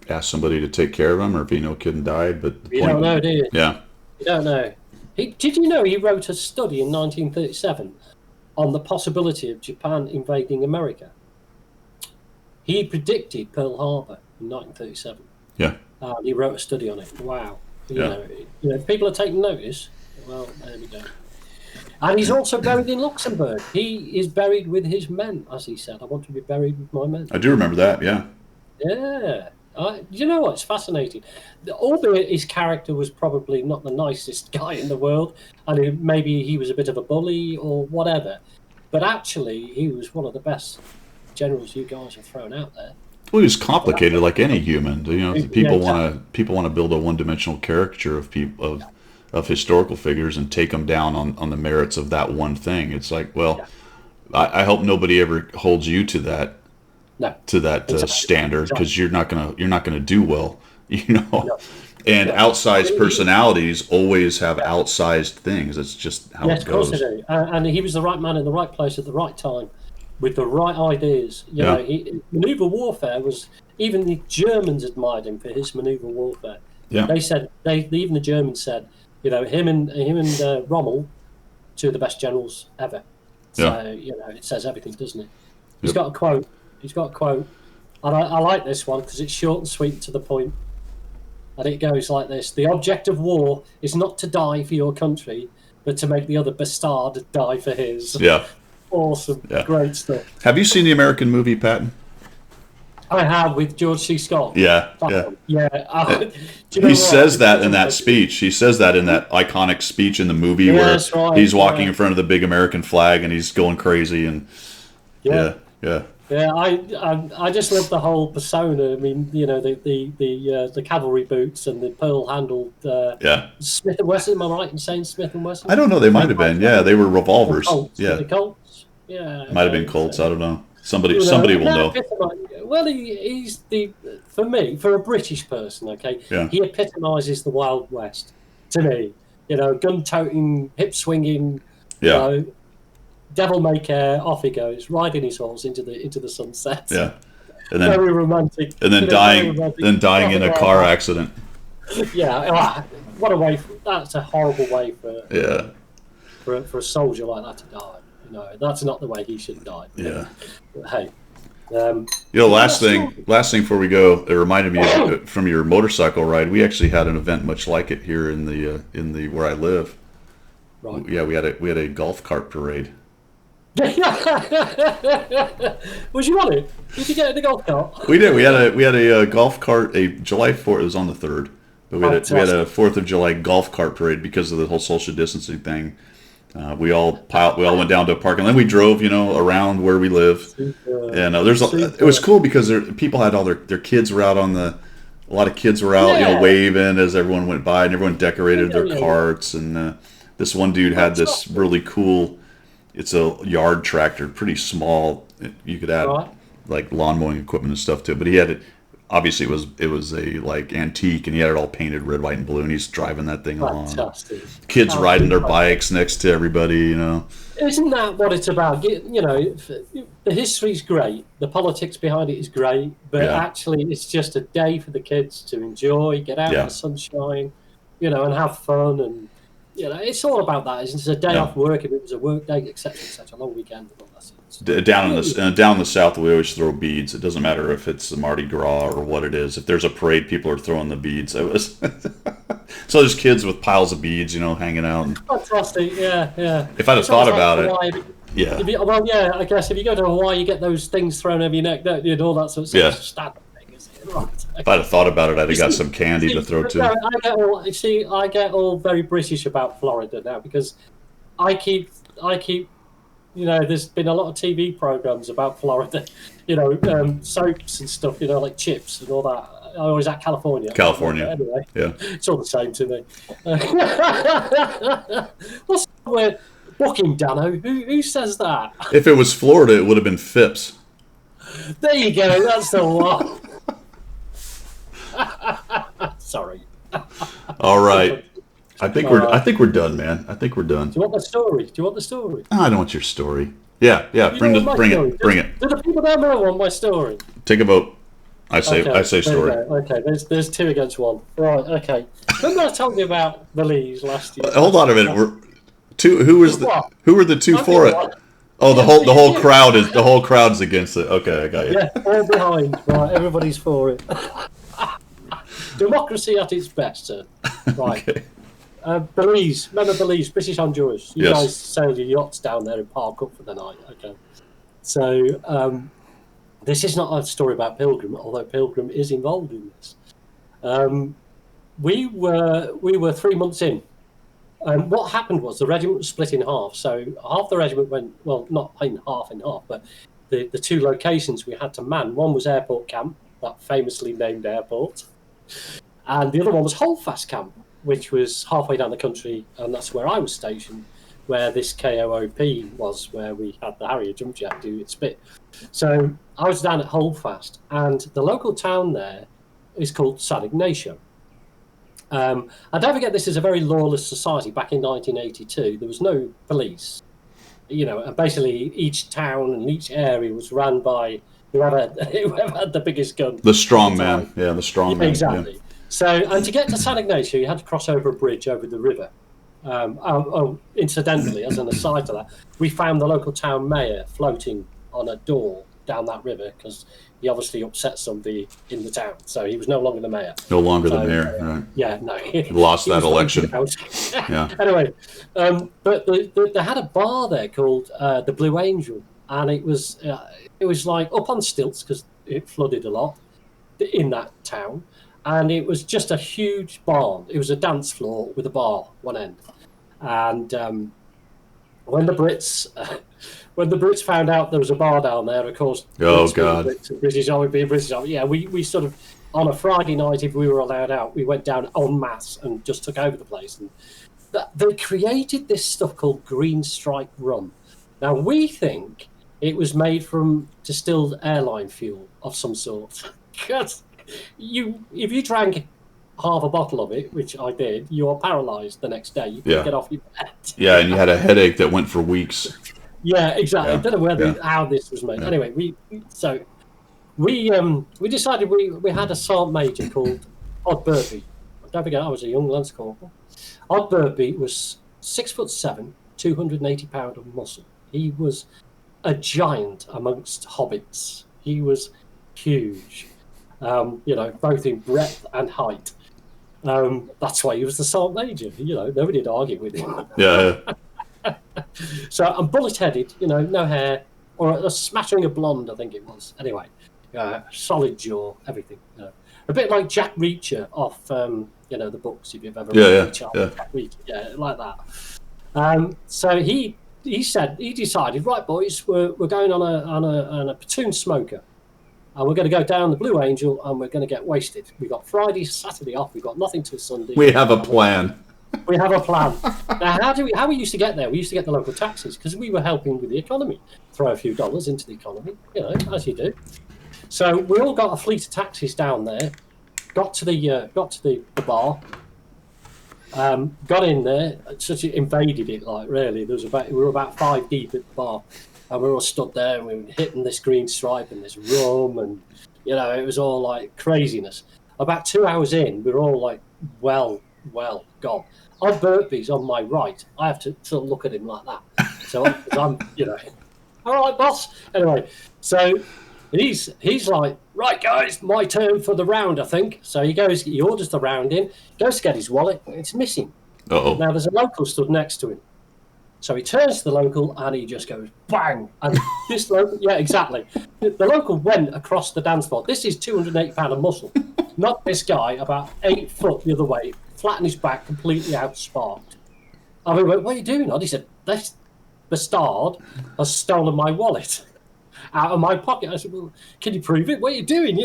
S1: asked somebody to take care of him, or if he kid and died. But
S2: You don't know, do you?
S1: Yeah.
S2: You don't know. Did you know he wrote a study in 1937 on the possibility of Japan invading America? He predicted Pearl Harbor in 1937.
S1: Yeah.
S2: He wrote a study on it. Wow.
S1: Yeah.
S2: If people are taking notice, well, there we go. And he's also buried in Luxembourg. He is buried with his men, as he said. I want to be buried with my men.
S1: I do remember that. Yeah.
S2: Yeah. You know what? It's fascinating. Albeit his character was probably not the nicest guy in the world, and maybe he was a bit of a bully or whatever. But actually, he was one of the best generals you guys have thrown out there.
S1: Well, he was complicated like any human. People
S2: exactly.
S1: want to build a one-dimensional caricature of people of historical figures and take them down on the merits of that one thing. It's like, well, yeah. I hope nobody ever holds you to that.
S2: No.
S1: To that standard, because you're not gonna do well, No. And outsized personalities always have outsized things. It's just how it goes.
S2: Yes, of course they do. And he was the right man in the right place at the right time, with the right ideas. Maneuver warfare was, even the Germans admired him for his maneuver warfare.
S1: Yeah.
S2: They said even the Germans said, him and Rommel, two of the best generals ever. So it says everything, doesn't it? He's got a quote. And I like this one because it's short and sweet and to the point. And it goes like this: the object of war is not to die for your country, but to make the other bastard die for his.
S1: Yeah.
S2: Awesome. Yeah. Great stuff.
S1: Have you seen the American movie, Patton?
S2: I have, with George C. Scott.
S1: Yeah. He says that in that speech. He says that in that iconic speech in the movie where he's walking in front of the big American flag and he's going crazy and Yeah,
S2: I just love the whole persona. I mean, the cavalry boots and the pearl-handled. Smith and Wesson. Am I right in saying Smith and Wesson?
S1: I don't know. They might have been. Yeah, they were revolvers.
S2: The Colts. Yeah,
S1: might have been Colts. I don't know. Somebody will know.
S2: Well, he's for a British person. Okay, he epitomises the Wild West to me. Gun-toting, hip-swinging.
S1: Yeah.
S2: Devil may care, off he goes, riding his horse into the sunset.
S1: Yeah, and then
S2: very romantic.
S1: And then dying in a car accident.
S2: Yeah, what a way! That's a horrible way for a soldier like that to die. That's not the way he should die.
S1: Yeah.
S2: But hey.
S1: Last thing before we go, it reminded me from your motorcycle ride. We actually had an event much like it here in the where I live.
S2: Right.
S1: Yeah, we had a golf cart parade.
S2: Was you on it? Did you get in the golf cart?
S1: We did. We had a golf cart. A July 4th. It was on the 3rd, but we had a 4th of July golf cart parade because of the whole social distancing thing. We all went down to a park and then we drove, around where we live. And it was cool because people had all their kids were out a lot of kids were out, waving as everyone went by, and everyone decorated their carts. And this one dude had this really cool. It's a yard tractor, pretty small. You could add like lawn mowing equipment and stuff to it, but he had it. Obviously, it was a like antique, and he had it all painted red, white, and blue. And he's driving that thing along. Kids riding their bikes next to everybody.
S2: Isn't that what it's about? The history's great, the politics behind it is great, but actually, it's just a day for the kids to enjoy, get out in the sunshine, and have fun and. It's all about that. It's a day off work. If it was a work day, etc., a long weekend.
S1: Down in the South, we always throw beads. It doesn't matter if it's the Mardi Gras or what it is. If there's a parade, people are throwing the beads. So there's kids with piles of beads, hanging out.
S2: Fantastic, yeah.
S1: If I'd have thought about it,
S2: I guess if you go to Hawaii, you get those things thrown over your neck, don't you, and all that sort of stuff. Standard thing, isn't it? Right.
S1: If I'd have thought about it, I'd have got some candy to throw too.
S2: I get all very British about Florida now because I keep. There's been a lot of TV programs about Florida, soaps and stuff, like Chips and all that. or is that California?
S1: California.
S2: Anyway,
S1: Yeah.
S2: it's all the same to me. What's the word? Booking, Dano. Who says that?
S1: If it was Florida, it would have been Phipps.
S2: There you go. That's the one. Sorry.
S1: All right. I think we're done, man. I think we're done.
S2: Do you want the story?
S1: I don't want your story. Yeah. Bring it.
S2: Do the people down there want my story?
S1: Take a vote. I say story.
S2: Okay, there's 2 against 1. Right. Okay. Remember I told you about the Lees last year?
S1: Hold on a minute. Who were the 2 for it? Oh, the whole crowd is against it. Okay, I got you.
S2: Yeah, all behind. Right, everybody's for it. Democracy at its best, sir. Right.
S1: Okay.
S2: Belize, remember Belize, British Honduras. You
S1: Yes.
S2: guys sailed your yachts down there and park up for the night. Okay. So this is not a story about Pilgrim, although Pilgrim is involved in this. We were 3 months in. What happened was the regiment was split in half. So half the regiment went, well, not in half, but the 2 locations we had to man. One was Airport Camp, that famously named airport, and the other one was Holdfast Camp, which was halfway down the country, and that's where I was stationed, where this KOOP was, where we had the Harrier jump jet do its bit. So I was down at Holdfast, and the local town there is called San Ignacio. And don't forget, this is a very lawless society. Back in 1982, there was no police, and basically each town and each area was run by whoever had the biggest gun.
S1: The strong man. Yeah, the strong man.
S2: Exactly.
S1: Yeah.
S2: So, and to get to San Ignacio, you had to cross over a bridge over the river. Incidentally, as an aside to that, we found the local town mayor floating on a door down that river because he obviously upset somebody in the town. So he was no longer the mayor.
S1: No longer the mayor. Right.
S2: Yeah, no. He
S1: lost that election.
S2: Yeah. Anyway, but they had a bar there called the Blue Angel, and it was like up on stilts because it flooded a lot in that town. And it was just a huge barn. It was a dance floor with a bar one end. And when the Brits found out there was a bar down there, of course, British Army being British Army, yeah, we sort of on a Friday night, if we were allowed out, we went down en masse and just took over the place. And they created this stuff called green Strike Rum. Now we think it was made from distilled airline fuel of some sort. If you drank half a bottle of it, which I did, you are paralysed the next day. You couldn't get off your bed.
S1: Yeah, and you had a headache that went for weeks.
S2: Yeah, exactly. I don't know how this was made. Yeah. Anyway, we decided we had a sergeant major called Odd Burpee. Don't forget, I was a young lance corporal. Odd Burpee was 6'7", 280 pounds of muscle. He was a giant amongst hobbits. He was huge. Both in breadth and height. That's why he was the sergeant major. Nobody would argue with him.
S1: Yeah.
S2: So I'm bullet-headed, no hair, or a smattering of blonde, I think it was. Anyway, solid jaw, everything. A bit like Jack Reacher off, the books, if you've ever read Jack Reacher, like that. So he decided, right, boys, we're going on a platoon smoker. And we're going to go down the Blue Angel and we're going to get wasted. We've got Friday, Saturday off. We've got nothing till Sunday.
S1: We have a plan.
S2: We have a plan. Now, how we used to get there? We used to get the local taxis because we were helping with the economy. Throw a few dollars into the economy, as you do. So we all got a fleet of taxis down there. Got to the bar. Got in there. Invaded it really. We were about 5 deep at the bar. And we were all stood there and we were hitting this green stripe and this rum and, it was all like craziness. About 2 hours in, we were all like, well, gone. Odd Burpee's on my right. I have to sort of look at him like that. So I'm, all right, boss. Anyway, so he's like, right, guys, my turn for the round, I think. So he orders the round in, goes to get his wallet, and it's missing.
S1: Uh-oh.
S2: Now there's a local stood next to him. So he turns to the local and he just goes bang. And this local, yeah, exactly. The local went across the dance floor. This is 280 pounds of muscle. Not this guy, about 8 foot the other way, flat on his back, completely outsparked. And we went, what are you doing? And he said, this bastard has stolen my wallet. out of my pocket. I said, well, can you prove it? What are you doing?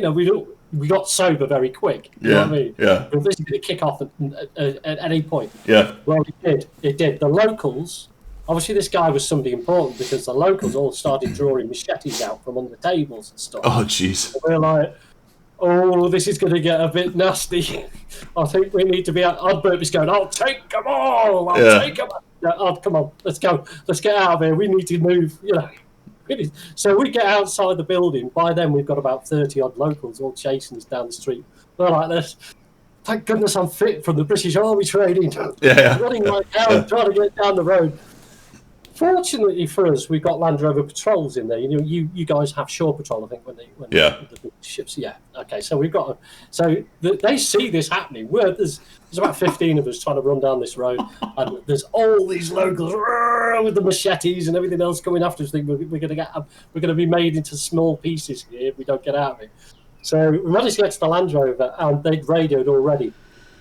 S2: We got sober very quick. You know what I mean?
S1: Yeah.
S2: Well, this is going to kick off at any point.
S1: Yeah.
S2: Well, it did. The locals, obviously this guy was somebody important because the locals all started drawing machetes out from under tables and stuff.
S1: Oh, jeez.
S2: We're like, oh, this is going to get a bit nasty. I think we need to be out. Oddbert is going, I'll take them all. I'll take them all. Oh, come on, let's go. Let's get out of here. We need to move, So we get outside the building. By then, we've got about 30-odd locals all chasing us down the street. We're like this. Thank goodness I'm fit from the British Army training. Running like hell, trying to get down the road. Fortunately for us, we've got Land Rover patrols in there. You guys have shore patrol, I think, when the ships. Yeah. Okay. So we've got. They see this happening. There's about 15 of us trying to run down this road, and there's all these locals with the machetes and everything else coming after us. Think we're going to be made into small pieces here if we don't get out of it. So we managed to get to the Land Rover, and they'd radioed already.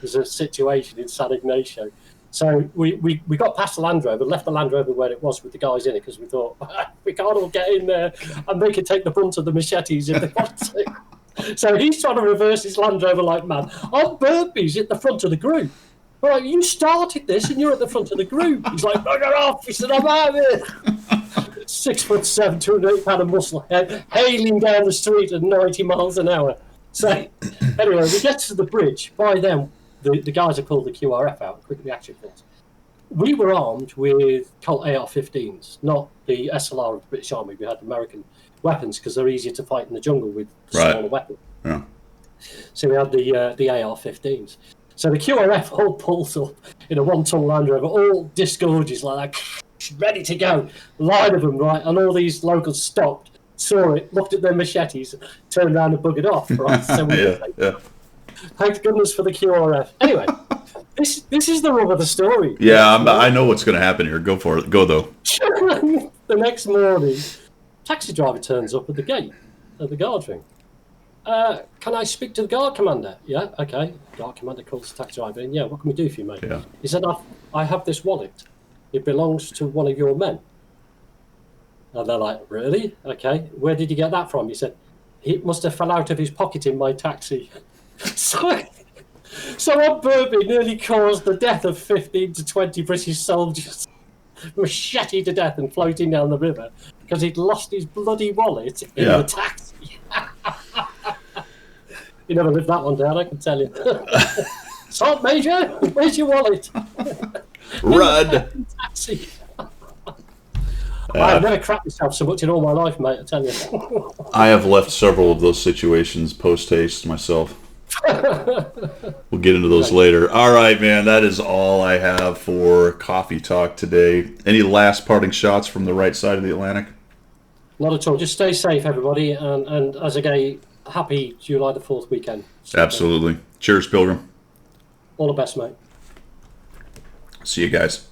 S2: There's a situation in San Ignacio. So we got past the Land Rover, left the Land Rover where it was with the guys in it, because we thought, we can't all get in there and they can take the brunt of the machetes if they want to. So he's trying to reverse his Land Rover like mad. I'm burpees at the front of the group. We're like, you started this and you're at the front of the group. He's like, bugger off. He said, I'm out of here. 6'7", 280-pound of muscle head, hailing down the street at 90 miles an hour. So anyway, we get to the bridge. By then, the guys have called the QRF out, Quick Reaction Force. We were armed with Colt AR-15s, not the SLR of the British Army. We had American weapons because they're easier to fight in the jungle with smaller weapons.
S1: Yeah.
S2: So we had the AR-15s. So the QRF all pulls up in a one-ton Land Rover, all disgorges like that, ready to go. Line of them, right? And all these locals stopped, saw it, looked at their machetes, turned around and buggered off, right? So thank goodness for the QRF. Anyway, this is the rub of the story.
S1: Yeah, I know what's going to happen here. Go for it. Go, though.
S2: The next morning, taxi driver turns up at the gate of the guard ring. Can I speak to the guard commander? Yeah, okay. Guard commander calls the taxi driver in. Yeah, what can we do for you, mate?
S1: Yeah.
S2: He said, I have this wallet. It belongs to one of your men. And they're like, really? Okay. Where did you get that from? He said, it must have fell out of his pocket in my taxi. So on Burby nearly caused the death of 15 to 20 British soldiers, machete to death and floating down the river because he'd lost his bloody wallet in the taxi. You never lived that one down, I can tell you. Salt Major, where's your wallet?
S1: Run!
S2: Taxi. I've never crapped myself so much in all my life, mate, I tell you.
S1: I have left several of those situations post-haste myself. We'll get into those later. All right, man, that is all I have for Coffee Talk today. Any last parting shots from the right side of the Atlantic?
S2: Not at all. Just stay safe, everybody, and as a gay, happy July the 4th weekend.
S1: Absolutely. Cheers, Pilgrim.
S2: All the best, mate.
S1: See you guys.